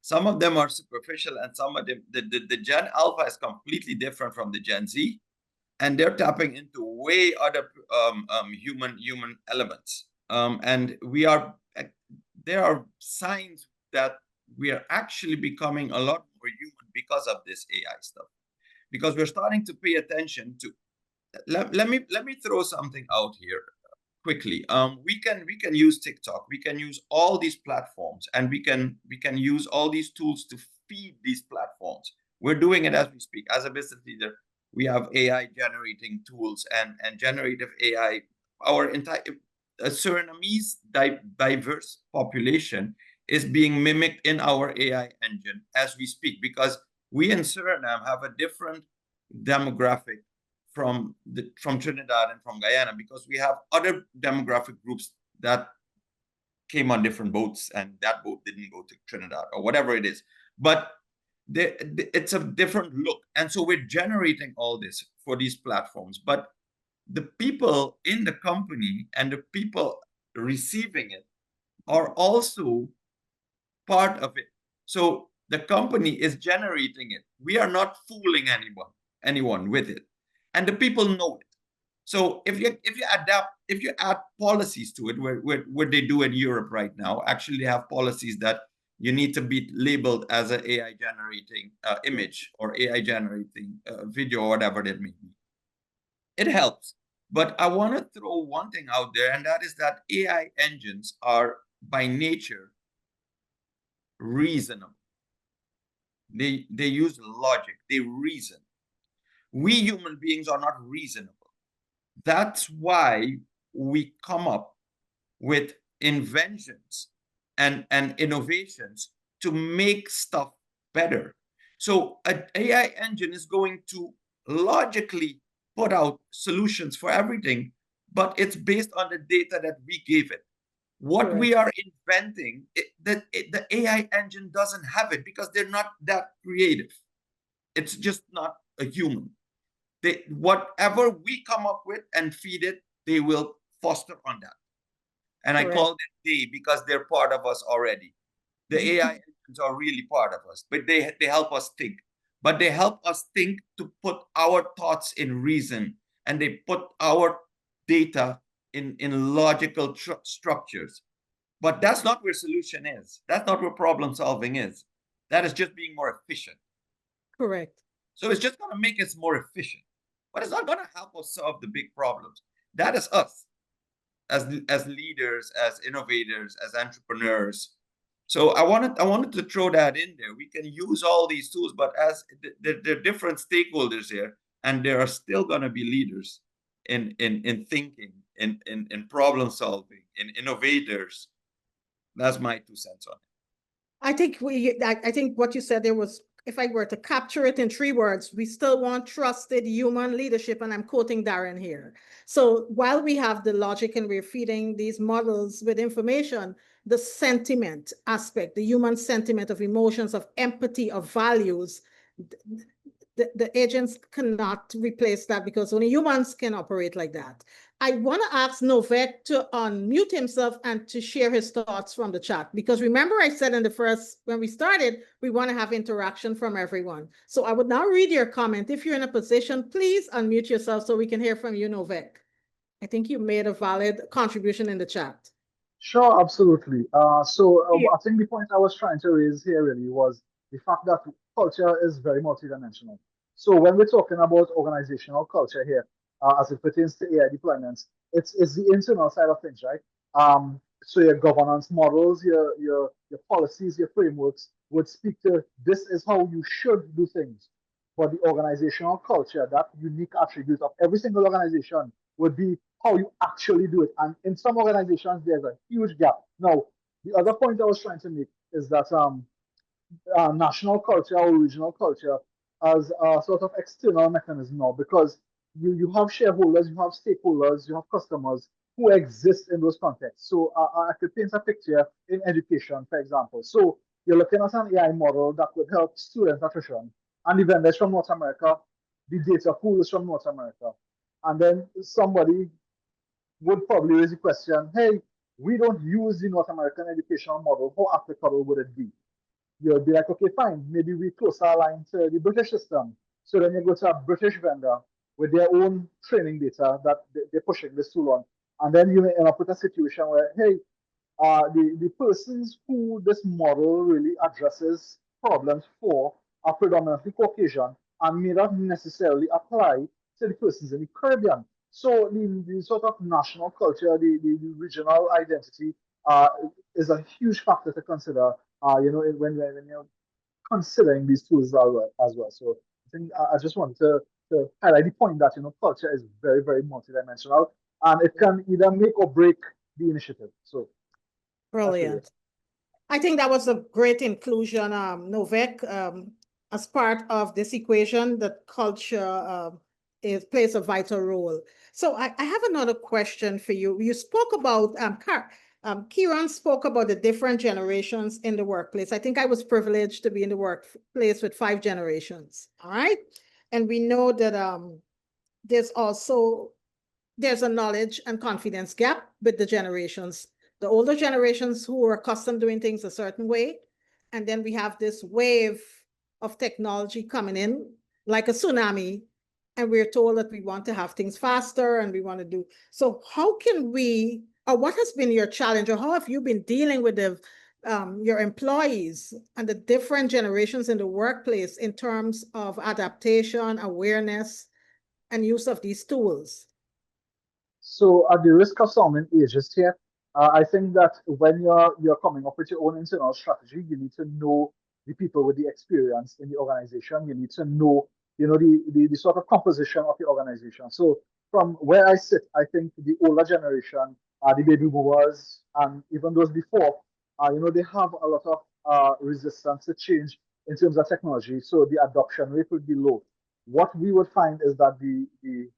D: Some of them are superficial, and some of them, the Gen Alpha is completely different from the Gen Z, and they're tapping into way other human elements. And there are signs that we are actually becoming a lot more human because of this AI stuff. Because we're starting to pay attention to. Let me throw something out here quickly. We can use TikTok, we can use all these platforms, and we can use all these tools to feed these platforms. We're doing it as we speak. As a business leader, we have AI generating tools and generative AI. Our entire Surinamese diverse population is being mimicked in our AI engine as we speak, because we in Suriname have a different demographic from Trinidad and from Guyana, because we have other demographic groups that came on different boats, and that boat didn't go to Trinidad or whatever it is. But it's a different look. And so we're generating all this for these platforms. But the people in the company and the people receiving it are also part of it. So the company is generating it. We are not fooling anyone with it. And the people know it. So if you add policies to it, where they do in Europe right now, actually they have policies that you need to be labeled as an AI generating image or AI generating video or whatever that may be. It helps. But I want to throw one thing out there, and that is that AI engines are by nature reasonable. They use logic, they reason. We human beings are not reasonable. That's why we come up with inventions and innovations to make stuff better. So an AI engine is going to logically put out solutions for everything, but it's based on the data that we gave it. What
A: Correct.
D: we are inventing, the AI engine doesn't have it, because they're not that creative. It's just not a human. Whatever we come up with and feed it, they will foster on that. And
A: Correct.
D: I call them they, because they're part of us already. The AI engines are really part of us, but they help us think. But they help us think to put our thoughts in reason, and they put our data in logical structures. But that's not where solution is. That's not where problem solving is. That is just being more efficient.
A: Correct.
D: So it's just going to make us more efficient, but it's not going to help us solve the big problems. That is us as leaders, as innovators, as entrepreneurs. So I wanted to throw that in there. We can use all these tools, but as there are different stakeholders here, and there are still going to be leaders in thinking, in problem solving, in innovators. That's my 2 cents on it.
A: I think what you said there was, if I were to capture it in 3 words, we still want trusted human leadership, and I'm quoting Darren here. So while we have the logic and we're feeding these models with information, the sentiment aspect, the human sentiment of emotions, of empathy, of values, the agents cannot replace that, because only humans can operate like that. I want to ask Novek to unmute himself and to share his thoughts from the chat, because remember I said when we started, we want to have interaction from everyone. So I would now read your comment. If you're in a position, please unmute yourself so we can hear from you, Novek. I think you made a valid contribution in the chat.
F: Sure, absolutely. I think the point I was trying to raise here really was the fact that culture is very multidimensional. So when we're talking about organizational culture here, as it pertains to AI deployments, it's the internal side of things, right? So your governance models, your policies, your frameworks would speak to this is how you should do things. But the organizational culture, that unique attribute of every single organization, would be how you actually do it. And in some organizations, there's a huge gap. Now, the other point I was trying to make is that national culture or regional culture as a sort of external mechanism now, because you have shareholders, you have stakeholders, you have customers who exist in those contexts. So I could paint a picture in education, for example. So you're looking at an AI model that would help student attrition, and the vendors from North America, the data pool is from North America. And then somebody would probably raise the question, hey, we don't use the North American educational model. How applicable would it be? You'll be like, okay, fine. Maybe we closer align to the British system. So then you go to a British vendor with their own training data that they're pushing this tool on. And then you may end up with a situation where, hey, the persons who this model really addresses problems for are predominantly Caucasian and may not necessarily apply to the persons in the Caribbean. So the sort of national culture, the regional identity is a huge factor to consider, when you're considering these tools as well. So I think I just wanted to highlight the point that, culture is very, very multidimensional, and it can either make or break the initiative. So
A: brilliant. I think that was a great inclusion, Novek, as part of this equation that culture plays a vital role. So I have another question for you. You spoke about, Kiran spoke about the different generations in the workplace. I think I was privileged to be in the workplace with 5 generations, all right? And we know that there's a knowledge and confidence gap with the generations. The older generations who are accustomed to doing things a certain way, and then we have this wave of technology coming in like a tsunami, and we're told that we want to have things faster and we want to do. So how can we, or what has been your challenge, or how have you been dealing with your employees and the different generations in the workplace in terms of adaptation, awareness, and use of these tools?
F: So at the risk of sounding ageist here, I think that when you're coming up with your own internal strategy, you need to know the people with the experience in the organization. You need to know, the sort of composition of the organization. So from where I sit, I think the older generation, the baby boomers, and even those before, they have a lot of resistance to change in terms of technology. So the adoption rate would be low. What we would find is that the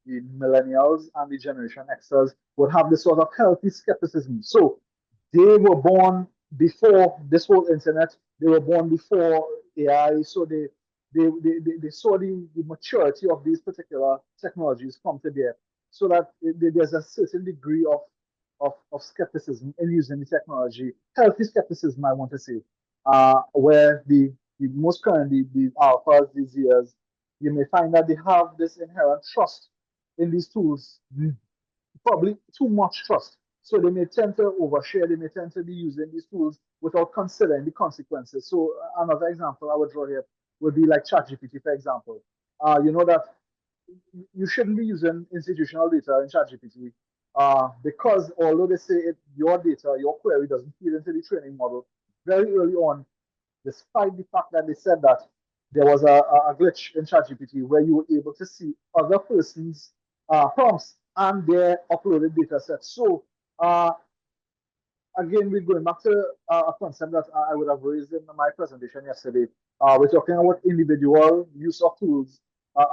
F: millennials and the Generation Xers would have this sort of healthy skepticism. So they were born before this whole internet. They were born before AI. So they saw the maturity of these particular technologies come to bear. So that there's a certain degree of skepticism in using the technology, healthy skepticism, I want to say, where the most currently the alphas these years, you may find that they have this inherent trust in these tools probably too much trust. So they may tend to overshare, they may tend to be using these tools without considering the consequences. So another example I would draw here would be like ChatGPT, for example. You know that you shouldn't be using institutional data in ChatGPT because although they say your data, your query doesn't feed into the training model, very early on, despite the fact that they said that there was a glitch in ChatGPT where you were able to see other persons' prompts and their uploaded data sets. So again, we're going back to a concept that I would have raised in my presentation yesterday. We're talking about individual use of tools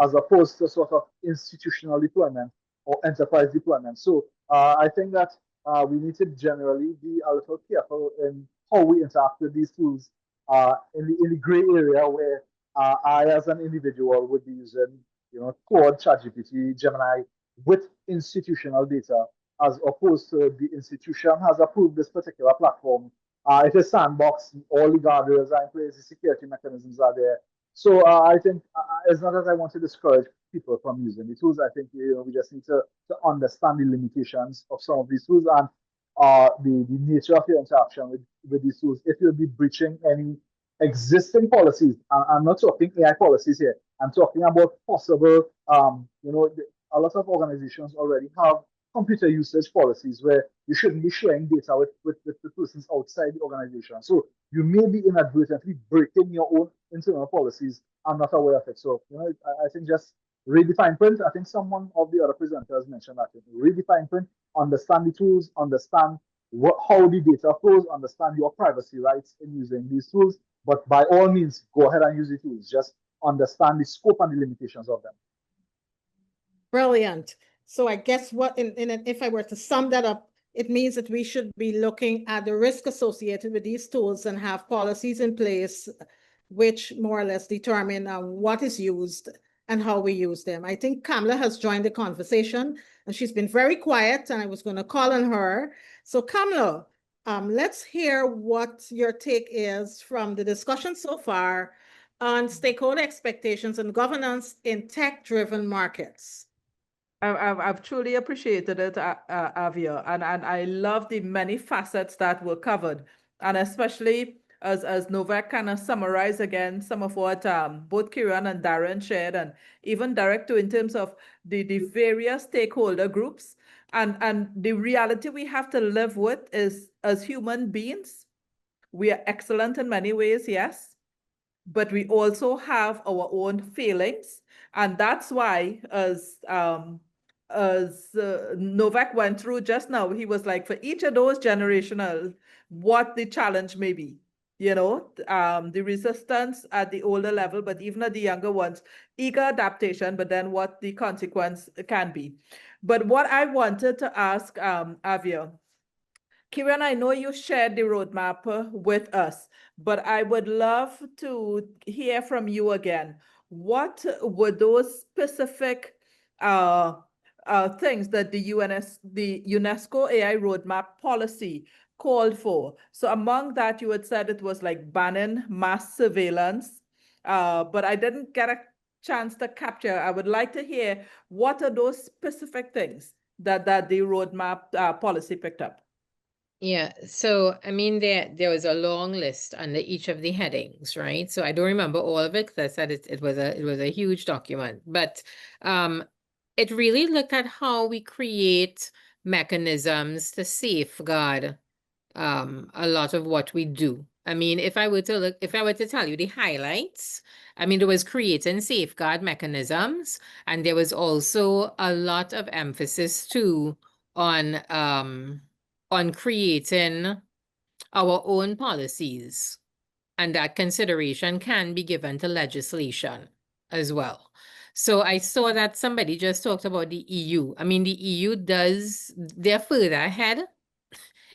F: as opposed to sort of institutional deployment or enterprise deployment. So I think that we need to generally be a little careful in how we interact with these tools in the gray area where I, as an individual, would be using, Claude, ChatGPT, Gemini with institutional data, as opposed to the institution has approved this particular platform. It is sandbox, all the guardrails are in place, the security mechanisms are there. So I think it's not that I want to discourage people from using the tools. I think we just need to understand the limitations of some of these tools and the nature of your interaction with these tools. If you'll be breaching any existing policies, I'm not talking AI policies here. I'm talking about possible, a lot of organizations already have computer usage policies where you shouldn't be sharing data with the persons outside the organization. So you may be inadvertently breaking your own internal policies. I'm not aware of it. So, I think just read the fine print. I think someone of the other presenters mentioned that. Read the fine print, understand the tools, understand how the data flows, understand your privacy rights in using these tools. But by all means, go ahead and use the tools. Just understand the scope and the limitations of them.
A: Brilliant. So I guess if I were to sum that up, it means that we should be looking at the risk associated with these tools and have policies in place which more or less determine what is used and how we use them. I think Kamala has joined the conversation and she's been very quiet and I was going to call on her. So Kamala, let's hear what your take is from the discussion so far on stakeholder expectations and governance in tech-driven markets.
G: I've truly appreciated it, Avia, and I love the many facets that were covered, and especially as Novak kind of summarized again some of what both Kiran and Darren shared, and even Derrick too, in terms of the various stakeholder groups, and the reality we have to live with is, as human beings, we are excellent in many ways, yes, but we also have our own failings, and that's why as Novak went through just now, he was like, for each of those generational, what the challenge may be, the resistance at the older level, but even at the younger ones, eager adaptation, but then what the consequence can be. But what I wanted to ask Avia, Kiran, I know you shared the roadmap with us, but I would love to hear from you again. What were those specific things that the UNESCO AI roadmap policy called for? So among that, you had said it was like banning mass surveillance, but I didn't get a chance to capture. I would like to hear what are those specific things that the roadmap policy picked up.
B: Yeah, so I mean there was a long list under each of the headings, right? So I don't remember all of it because I said it was a huge document, but it really looked at how we create mechanisms to safeguard a lot of what we do. I mean, if I were to tell you the highlights, I mean, there was creating safeguard mechanisms, and there was also a lot of emphasis too on creating our own policies, and that consideration can be given to legislation as well. So I saw that somebody just talked about the EU. I mean, the EU they're further ahead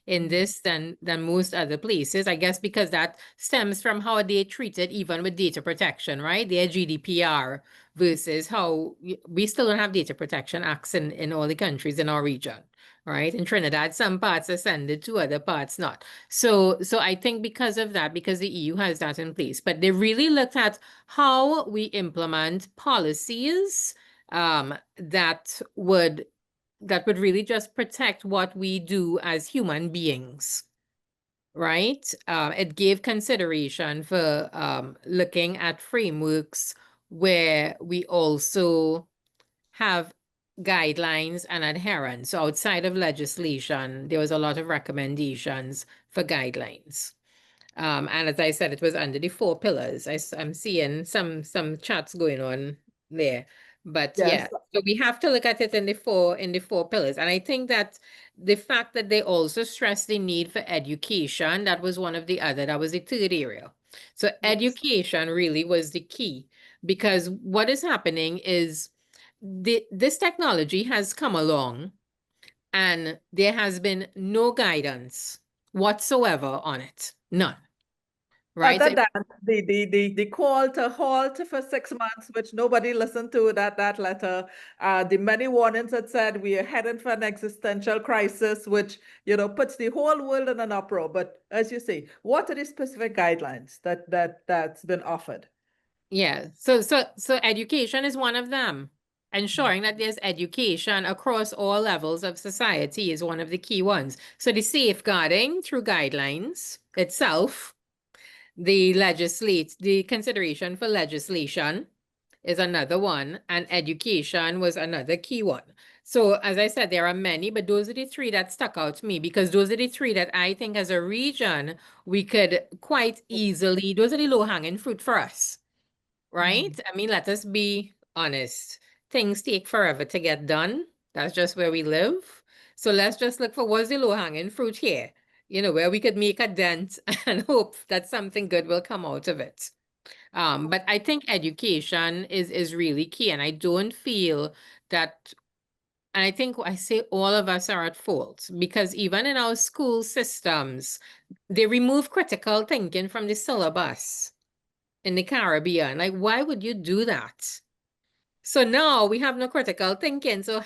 B: in this than most other places, I guess, because that stems from how they treated even with data protection, right? Their GDPR versus how we still don't have data protection acts in all the countries in our region, right? In Trinidad, some parts ascended to other parts not. So I think because of that, because the EU has that in place, but they really looked at how we implement policies that would would really just protect what we do as human beings, right? It gave consideration for looking at frameworks where we also have guidelines and adherence. So outside of legislation, there was a lot of recommendations for guidelines. And as I said, it was under the 4 pillars. I'm seeing some chats going on there. But
G: Yes.
B: yeah, so we have to look at it in the four pillars. And I think that the fact that they also stress the need for education, that was one of the other, that was the third area. So education really was the key, because what is happening is this technology has come along and there has been no guidance whatsoever on it. None. Right?
G: Other than the call to halt for 6 months, which nobody listened to, that letter, the many warnings that said we are heading for an existential crisis, which, you know, puts the whole world in an uproar. But as you say, what are the specific guidelines that's been offered?
B: Yeah. So education is one of them. Ensuring that there's education across all levels of society is one of the key ones. So the safeguarding through guidelines itself, the consideration for legislation is another one, and education was another key one. So as I said, there are many, but those are the 3 that stuck out to me, because those are the 3 that I think as a region, we could quite easily, those are the low-hanging fruit for us, right? I mean, let us be honest. Things take forever to get done. That's just where we live. So let's just look for what's the low-hanging fruit here, you know, where we could make a dent and hope that something good will come out of it. But I think education is really key, and I don't feel that, and I think I say all of us are at fault, because even in our school systems, they remove critical thinking from the syllabus in the Caribbean. Like, why would you do that? So now we have no critical thinking. So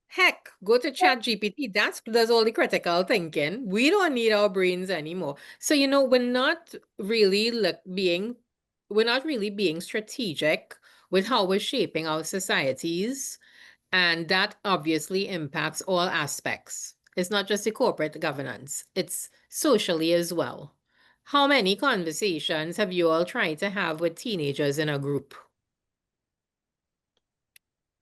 B: heck, go to ChatGPT. That does all the critical thinking. We don't need our brains anymore. So, you know, we're not really being strategic with how we're shaping our societies. And that obviously impacts all aspects. It's not just the corporate governance, it's socially as well. How many conversations have you all tried to have with teenagers in a group?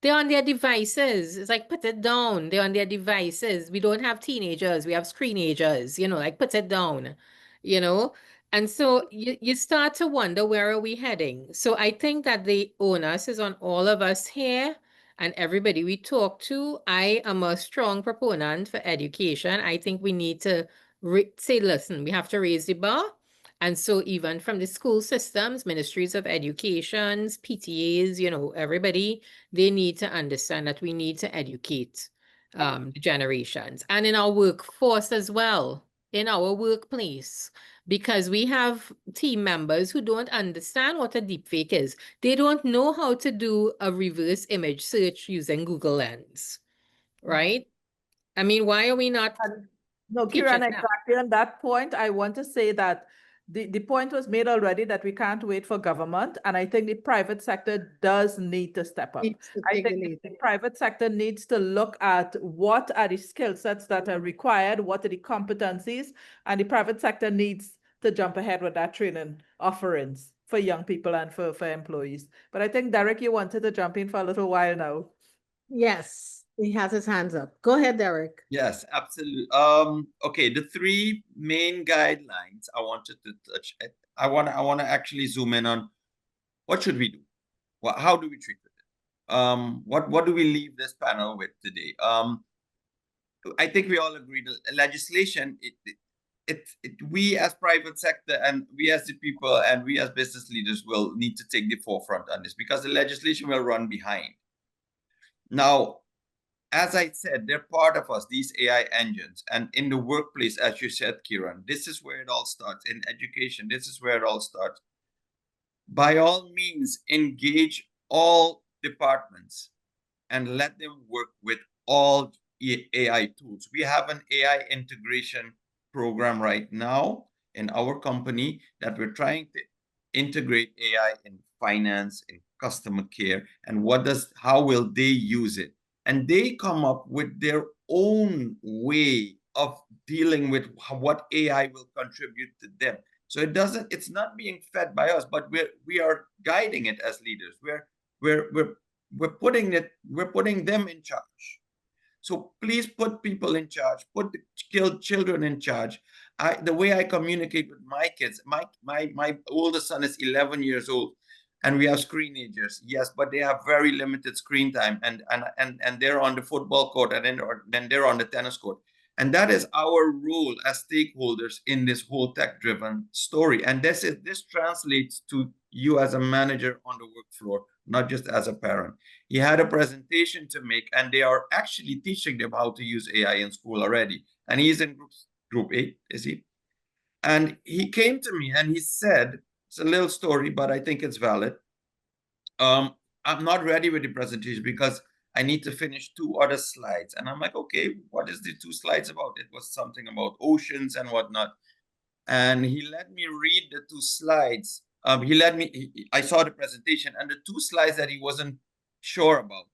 B: They're on their devices. It's like, put it down. They're on their devices. We don't have teenagers. We have screenagers, you know, like, put it down, you know? And so you start to wonder, where are we heading? So I think that the onus is on all of us here and everybody we talk to. I am a strong proponent for education. I think we need to say, listen, we have to raise the bar. And so even from the school systems, ministries of educations, PTAs, you know, everybody, they need to understand that we need to educate the generations, and in our workforce as well, in our workplace, because we have team members who don't understand what a deepfake is. They don't know how to do a reverse image search using Google Lens, right? I mean, why are we not
G: No,
B: teaching
G: Kiran,
B: them?
G: exactly on that point, I want to say that the point was made already that we can't wait for government. And I think the private sector does need to step up.
A: Needs to
G: I
A: take the
G: think
A: lead.
G: the private sector needs to look at what are the skill sets that are required, what are the competencies, and the private sector needs to jump ahead with that training offerings for young people and for employees. But I think, Derrick, you wanted to jump in for a little while now.
A: Yes, he has his hands up. Go ahead, Derrick.
D: Yes, absolutely. Okay, the 3 main guidelines I wanted to touch. I want to actually zoom in on what should we do? How do we treat it? What do we leave this panel with today? I think we all agree that legislation, we as private sector and we as the people and we as business leaders will need to take the forefront on this, because the legislation will run behind. Now, as I said, they're part of us, these AI engines. And in the workplace, as you said, Kiran, this is where it all starts. In education, this is where it all starts. By all means, engage all departments and let them work with all AI tools. We have an AI integration program right now in our company that we're trying to integrate AI in finance, in customer care, and how will they use it? and they come up with their own way of dealing with what AI will contribute to them. So it's not being fed by us, but we are guiding it as leaders. We're putting them in charge. So please put people in charge, put the children in charge. The way I communicate with my kids, my oldest son is 11 years old, and we have screenagers, yes, but they have very limited screen time, and they're on the football court, and then they're on the tennis court. And that is our role as stakeholders in this whole tech-driven story. And this translates to you as a manager on the work floor, not just as a parent. He had a presentation to make, and they are actually teaching them how to use AI in school already. And he's in group 8, is he? And he came to me and he said, it's a little story, but I think it's valid. I'm not ready with the presentation because I need to finish 2 other slides. And I'm like, okay, what is the 2 slides about? It was something about oceans and whatnot. And he let me read the 2 slides. I saw the presentation and the 2 slides that he wasn't sure about.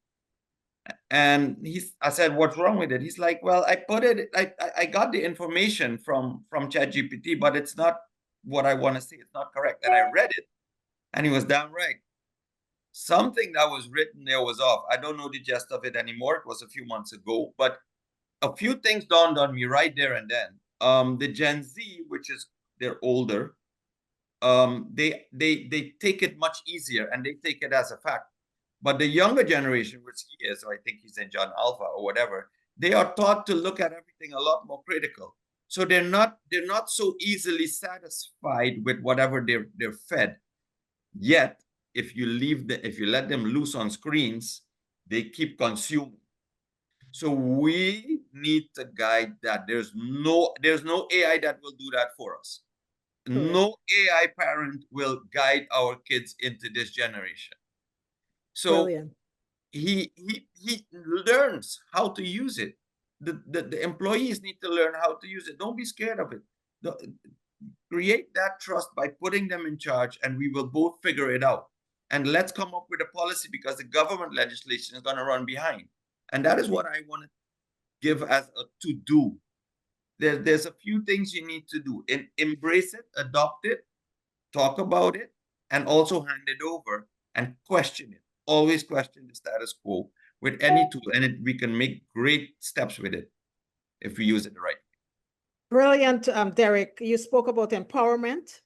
D: And I said, what's wrong with it? He's like, well, I got the information from ChatGPT, but it's not what I want to see. It's not correct. And I read it, and he was damn right. Something that was written there was off. I don't know the gist of it anymore. It was a few months ago, but a few things dawned on me right there and then. The Gen Z, which is they're older, they take it much easier and they take it as a fact. But the younger generation, which he is, or I think he's in John Alpha or whatever, they are taught to look at everything a lot more critical. So they're not so easily satisfied with whatever they're fed. Yet, if you let them loose on screens, they keep consuming. So we need to guide that. There's no AI that will do that for us. No AI parent will guide our kids into this generation. So
A: Brilliant.
D: he learns how to use it. The employees need to learn how to use it. Don't be scared of it. Create that trust by putting them in charge, and we will both figure it out. And let's come up with a policy, because the government legislation is going to run behind. And that is what I want to give as a to-do. There's a few things you need to do. Embrace it, adopt it, talk about it, and also hand it over and question it. Always question the status quo with any tool, and we can make great steps with it if we use it the right way.
A: Brilliant, Derrick. You spoke about empowerment.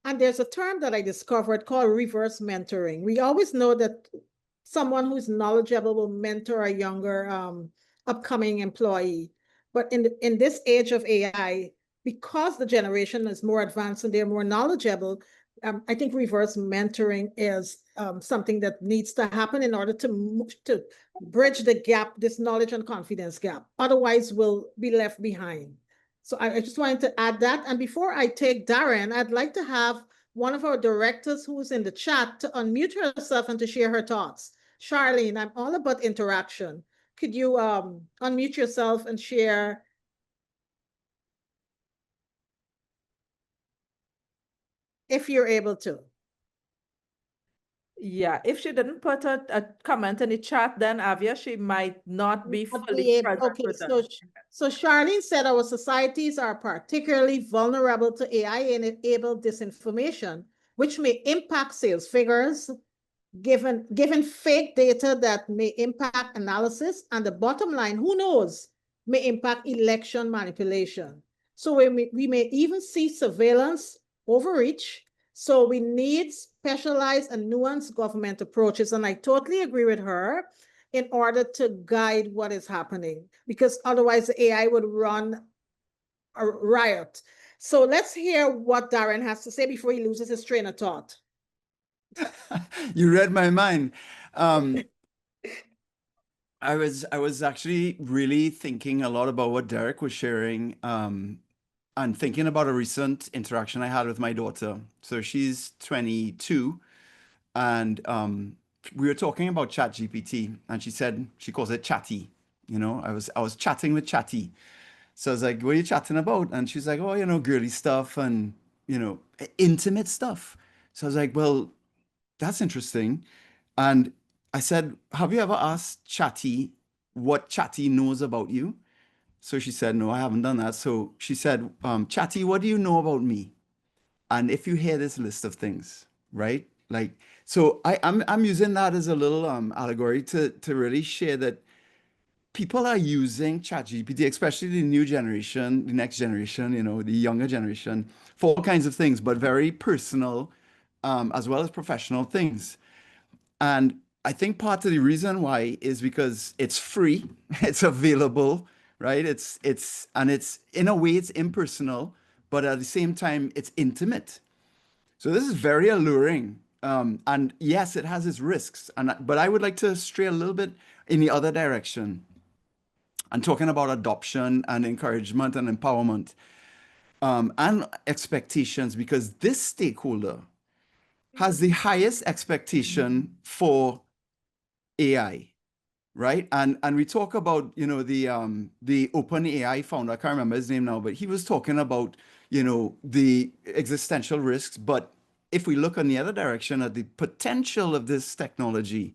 A: And there's a term that I discovered called reverse mentoring. We always know that someone who's knowledgeable will mentor a younger upcoming employee. But in this age of AI, because the generation is more advanced and they're more knowledgeable, I think reverse mentoring is something that needs to happen in order to bridge the gap, this knowledge and confidence gap. Otherwise, we'll be left behind. So I just wanted to add that. And before I take Darren, I'd like to have one of our directors who's in the chat to unmute herself and to share her thoughts. Charlene, I'm all about interaction. Could you unmute yourself and share? If you're able to.
G: Yeah, if she didn't put a comment in the chat, then Avia, she might not be fully present.
A: Okay, so Charlene said our societies are particularly vulnerable to AI-enabled disinformation, which may impact sales figures, given fake data that may impact analysis, and the bottom line, who knows, may impact election manipulation. So we may even see surveillance overreach. So we need specialized and nuanced government approaches. And I totally agree with her in order to guide what is happening, because otherwise the AI would run a riot. So let's hear what Darren has to say before he loses his train of thought.
C: You read my mind. I was actually really thinking a lot about what Derrick was sharing, and thinking about a recent interaction I had with my daughter. So she's 22, and we were talking about ChatGPT, and she said she calls it Chatty. You know, I was chatting with Chatty. So I was like, "What are you chatting about?" And she's like, "Oh, you know, girly stuff and, you know, intimate stuff." So I was like, "Well, that's interesting." And I said, have you ever asked Chatty what Chatty knows about you? So she said, no, I haven't done that. So she said, Chatty, what do you know about me? And if you hear this list of things, right? Like, so I'm using that as a little allegory to really share that people are using ChatGPT, especially the new generation, the next generation, the younger generation, for all kinds of things, but very personal, as well as professional things. And I think part of the reason why is because it's free, it's available, right? It's in a way it's impersonal, but at the same time it's intimate. So this is very alluring. And yes, it has its risks. But I would like to stray a little bit in the other direction and talking about adoption and encouragement and empowerment, and expectations, because this stakeholder has the highest expectation for AI, right? And we talk about, the open AI founder, I can't remember his name now, but he was talking about, the existential risks. But if we look on the other direction at the potential of this technology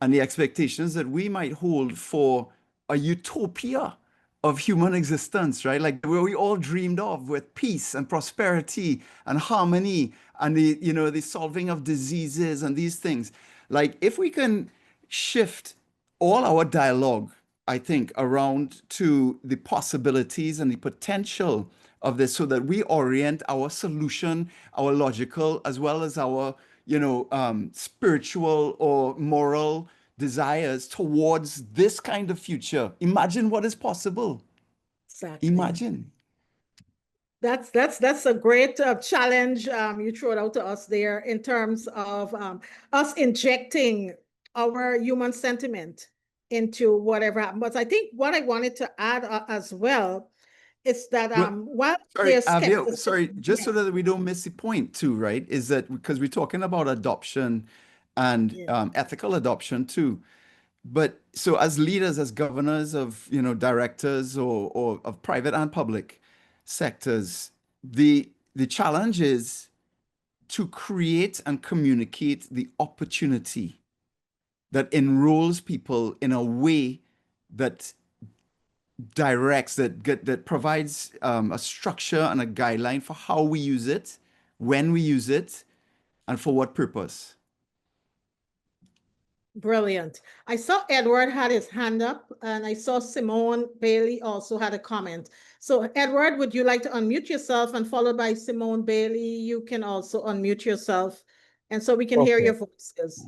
C: and the expectations that we might hold for a utopia of human existence, right? Like where we all dreamed of, with peace and prosperity and harmony and the solving of diseases and these things. Like if we can shift all our dialogue, I think, around to the possibilities and the potential of this, so that we orient our solution, our logical, as well as our, spiritual or moral desires towards this kind of future. Imagine what is possible.
A: Exactly.
C: Imagine.
A: That's a great challenge you threw out to us there in terms of us injecting our human sentiment into whatever happens. But I think what I wanted to add as well is that
C: Well,
A: while
C: sorry,
A: there's
C: Avia,
A: skepticism,
C: sorry, just so that we don't miss the point too, right? Is that because we're talking about adoption and
A: yeah.
C: ethical adoption too. But so as leaders, as governors of, directors or of private and public sectors, the challenge is to create and communicate the opportunity that enrolls people in a way that that provides a structure and a guideline for how we use it, when we use it, and for what purpose.
A: Brilliant. I saw Edward had his hand up, and I saw Simone Bailey also had a comment. So Edward, would you like to unmute yourself, and followed by Simone Bailey, you can also unmute yourself, and so we can hear
E: Okay.
A: your voices.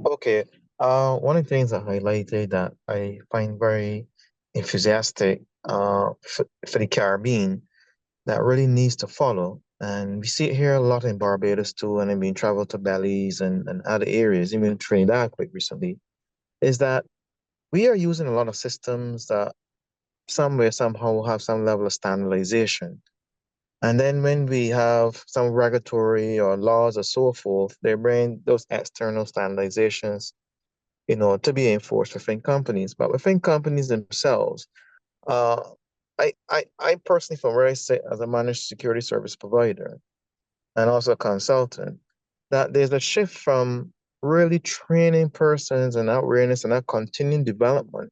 E: Okay. One of the things I highlighted that I find very enthusiastic for the Caribbean that really needs to follow, and we see it here a lot in Barbados too, and I've been traveled to Belize and other areas, even Trinidad quite recently, is that we are using a lot of systems that somewhere somehow have some level of standardization. And then when we have some regulatory or laws or so forth, they bring those external standardizations, to be enforced within companies. But within companies themselves, uh, I personally, from where I sit as a managed security service provider and also a consultant, that there's a shift from really training persons and awareness and that continuing development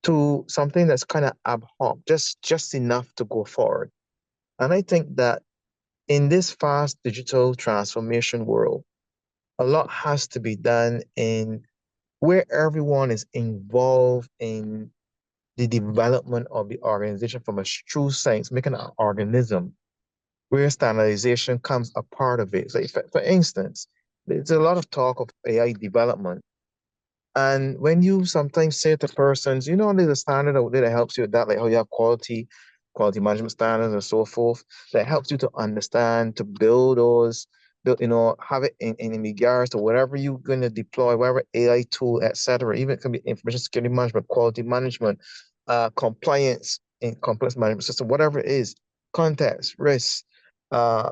E: to something that's kind of ad hoc, just enough to go forward. And I think that in this fast digital transformation world, a lot has to be done in where everyone is involved in the development of the organization from a true sense, making an organism where standardization comes a part of it. So for instance, there's a lot of talk of AI development. And when you sometimes say to persons, there's a standard out there that helps you with that, like how you have quality management standards and so forth, that helps you to understand, to build those, have it in regards to whatever you're going to deploy, whatever AI tool, etc. Even it can be information security management, quality management, compliance in complex management system, whatever it is, context, risk, uh,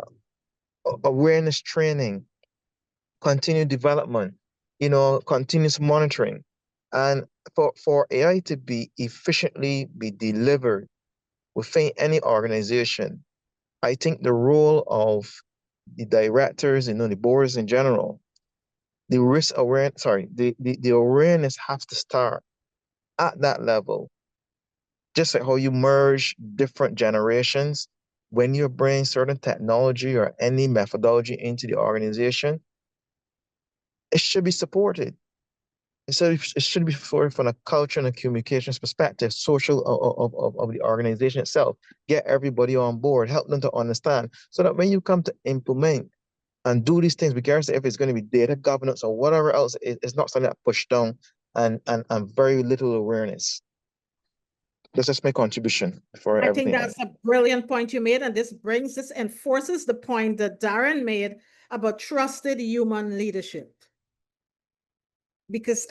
E: awareness training, continued development, continuous monitoring. And for AI to be efficiently be delivered within any organization, I think the role of the directors, the boards in general, the risk awareness, sorry, the awareness has to start at that level. Just like how you merge different generations, when you bring certain technology or any methodology into the organization, it should be supported. So it should be supported from a culture and a communications perspective, social of the organization itself. Get everybody on board, help them to understand, so that when you come to implement and do these things, regardless of if it's going to be data governance or whatever else, it's not something that pushed down and very little awareness. That's just my contribution for
A: I think
E: everything.
A: that's a brilliant point you made, and this enforces the point that Darren made about trusted human leadership. Because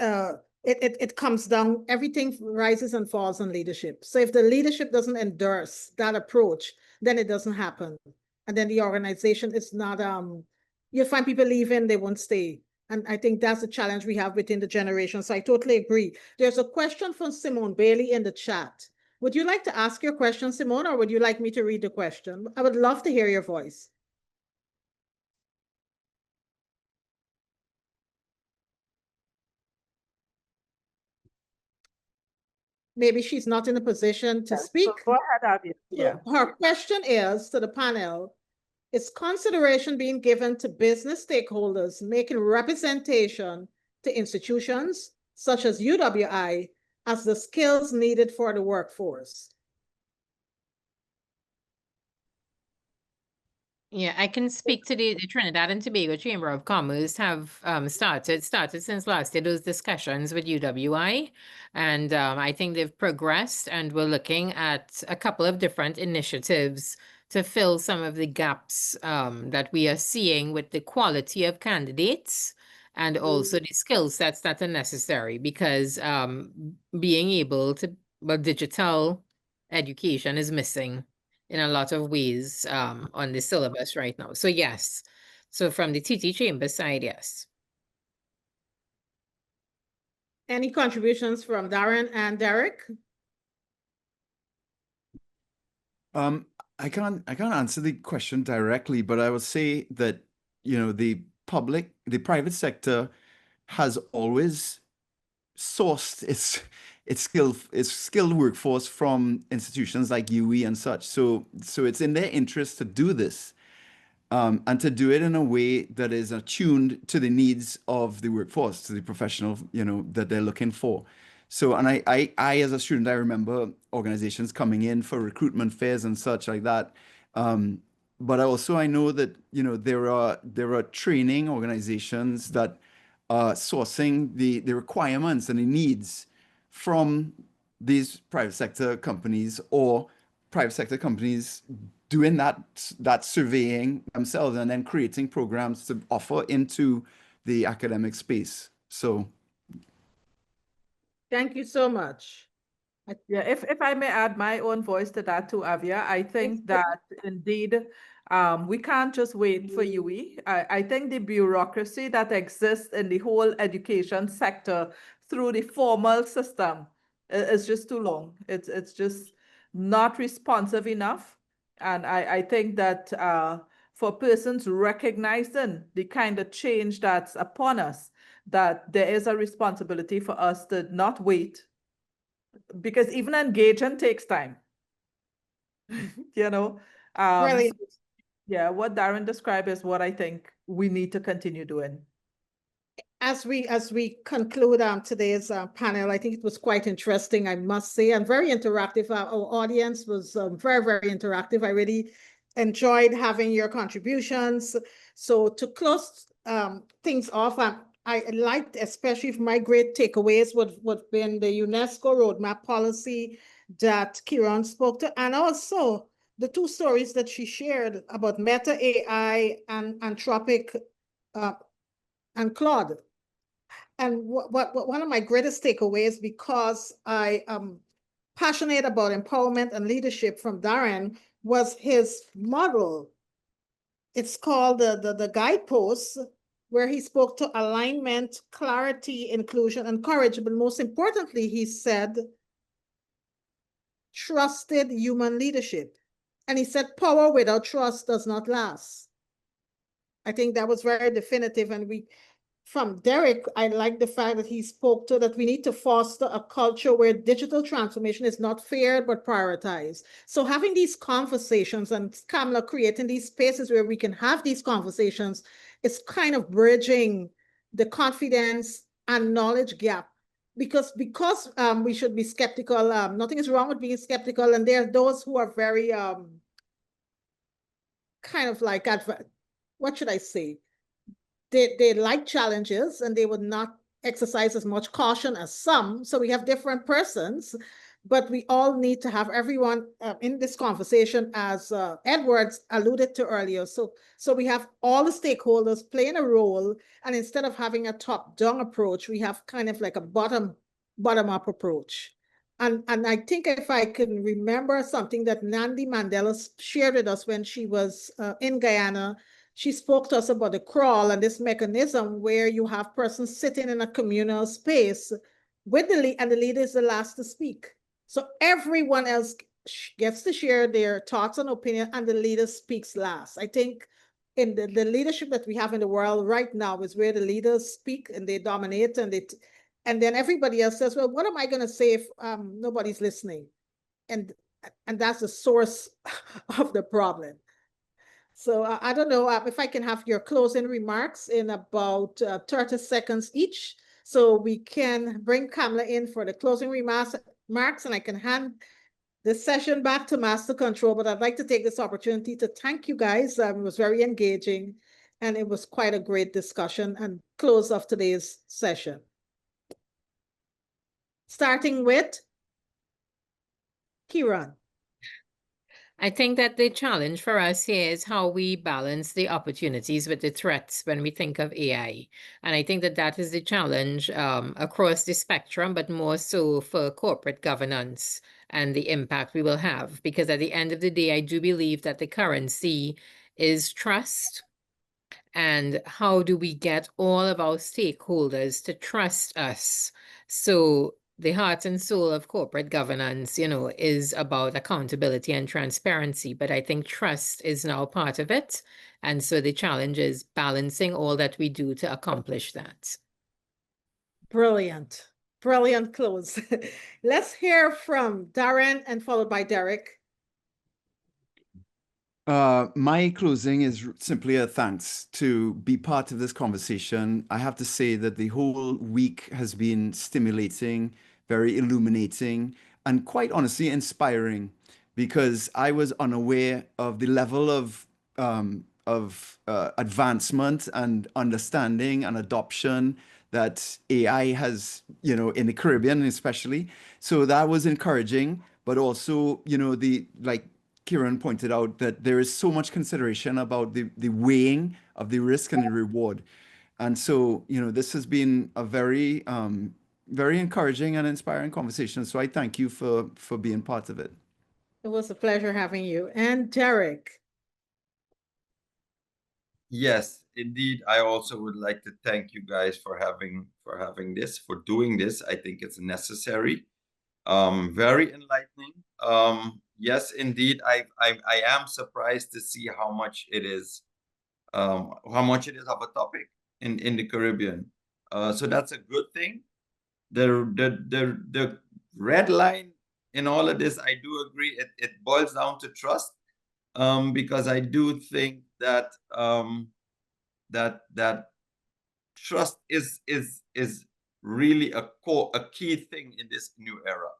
A: it comes down, everything rises and falls on leadership. So if the leadership doesn't endorse that approach, then it doesn't happen. And then the organization is not, you'll find people leaving, they won't stay. And I think that's the challenge we have within the generation. So I totally agree. There's a question from Simone Bailey in the chat. Would you like to ask your question, Simone, or would you like me to read the question? I would love to hear your voice. Maybe she's not in a position to speak.
G: So go ahead, Avia. Yeah.
A: Her question is to the panel, is consideration being given to business stakeholders making representation to institutions such as UWI as the skills needed for the workforce?
B: Yeah, I can speak to the Trinidad and Tobago Chamber of Commerce have started since last year those discussions with UWI, and I think they've progressed, and we're looking at a couple of different initiatives to fill some of the gaps that we are seeing with the quality of candidates and also the skill sets that are necessary, because being able to, well, digital education is missing in a lot of ways on the syllabus right now. So yes, so from the TT Chamber side, yes.
A: Any contributions from Darren and Derrick?
C: I can't answer the question directly, but I would say that, you know, the private sector has always sourced its skilled workforce from institutions like UE and such. So it's in their interest to do this, and to do it in a way that is attuned to the needs of the workforce, to the professional, you know, that they're looking for. So, and I as a student, I remember organizations coming in for recruitment fairs and such like that. But I know that, you know, there are training organizations that are sourcing the requirements and the needs from these private sector companies, or private sector companies doing that surveying themselves and then creating programs to offer into the academic space. So
A: Thank you so much.
G: Yeah, if I may add my own voice to that too, Avia, I think that indeed we can't just wait for UE. I think the bureaucracy that exists in the whole education sector through the formal system is just too long. It's just not responsive enough. And I think that for persons recognizing the kind of change that's upon us, that there is a responsibility for us to not wait, because even engaging takes time. You know,
A: Really,
G: yeah, what Darren described is what I think we need to continue doing.
A: as we conclude today's panel, I think it was quite interesting, I must say, and very interactive. Our audience was very, very interactive. I really enjoyed having your contributions. So to close things off, I liked, especially my great takeaways would been the UNESCO roadmap policy that Kiran spoke to, and also the two stories that she shared about Meta AI and Anthropic and Claude. And one of my greatest takeaways, because I am passionate about empowerment and leadership from Darren, was his model. It's called the guideposts, where he spoke to alignment, clarity, inclusion, and courage. But most importantly, he said, trusted human leadership. And he said, power without trust does not last. I think that was very definitive. And from Derrick, I like the fact that he spoke to that we need to foster a culture where digital transformation is not feared but prioritized. So having these conversations and Kamala creating these spaces where we can have these conversations is kind of bridging the confidence and knowledge gap. Because we should be skeptical. Nothing is wrong with being skeptical, and there are those who are very kind of like what should I say? They like challenges and they would not exercise as much caution as some. So we have different persons, but we all need to have everyone in this conversation, as Edwards alluded to earlier. So we have all the stakeholders playing a role, and instead of having a top-down approach, we have kind of like a bottom-up approach. And I think if I can remember something that Nandi Mandela shared with us when she was in Guyana, she spoke to us about the crawl and this mechanism where you have persons sitting in a communal space with the lead, and the leader is the last to speak. So everyone else gets to share their thoughts and opinion, and the leader speaks last. I think in the leadership that we have in the world right now is where the leaders speak and they dominate, and then everybody else says, well, what am I going to say if nobody's listening? And that's the source of the problem. So I don't know if I can have your closing remarks in about 30 seconds each, so we can bring Kamala in for the closing remarks, and I can hand the session back to Master Control. But I'd like to take this opportunity to thank you guys. It was very engaging, and it was quite a great discussion and close of today's session. Starting with Kiran.
B: I think that the challenge for us here is how we balance the opportunities with the threats when we think of AI. And I think that that is the challenge across the spectrum, but more so for corporate governance and the impact we will have. Because at the end of the day, I do believe that the currency is trust. And how do we get all of our stakeholders to trust us? So the heart and soul of corporate governance, is about accountability and transparency, but I think trust is now part of it. And so the challenge is balancing all that we do to accomplish that.
A: Brilliant. Brilliant close. Let's hear from Darren and followed by Derrick.
C: My closing is simply a thanks to be part of this conversation. I have to say that the whole week has been stimulating, very illuminating, and quite honestly inspiring, because I was unaware of the level of advancement and understanding and adoption that AI has, in the Caribbean especially. So that was encouraging, but also, like Kiran pointed out, that there is so much consideration about the weighing of the risk and the reward. And so, this has been a very, very encouraging and inspiring conversation. So I thank you for being part of it.
A: It was a pleasure having you. And Derrick.
D: Yes, indeed. I also would like to thank you guys for doing this. I think it's necessary. Very enlightening. Yes, indeed. I am surprised to see how much it is of a topic in the Caribbean. So that's a good thing. The red line in all of this, I do agree, it boils down to trust. Because I do think that that trust is really a key thing in this new era.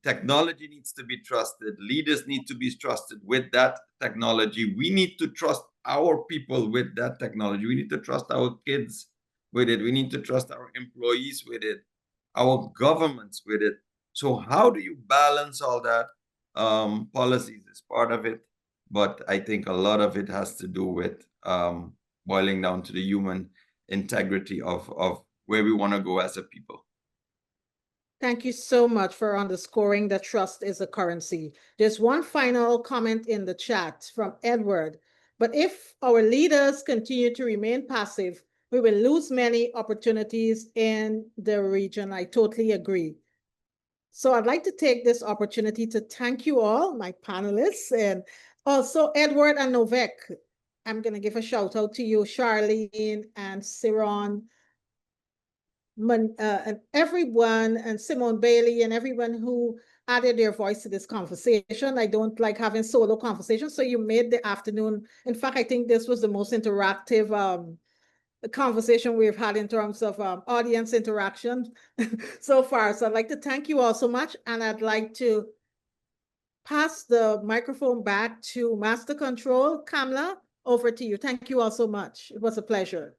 D: Technology needs to be trusted. Leaders need to be trusted with that technology. We need to trust our people with that technology. We need to trust our kids with it. We need to trust our employees with it, our governments with it. So how do you balance all that? Policies is part of it, but I think a lot of it has to do with boiling down to the human integrity of where we want to go as a people.
A: Thank you so much for underscoring that trust is a currency. There's one final comment in the chat from Edward. But if our leaders continue to remain passive, we will lose many opportunities in the region. I totally agree. So I'd like to take this opportunity to thank you all, my panelists, and also Edward and Novak. I'm going to give a shout out to you, Charlene and Siron, and everyone, and Simone Bailey, and everyone who added their voice to this conversation. I don't like having solo conversations, so you made the afternoon. In fact, I think this was the most interactive conversation we've had in terms of audience interaction so far. So I'd like to thank you all so much, and I'd like to pass the microphone back to Master Control. Kamla, over to you. Thank you all so much. It was a pleasure.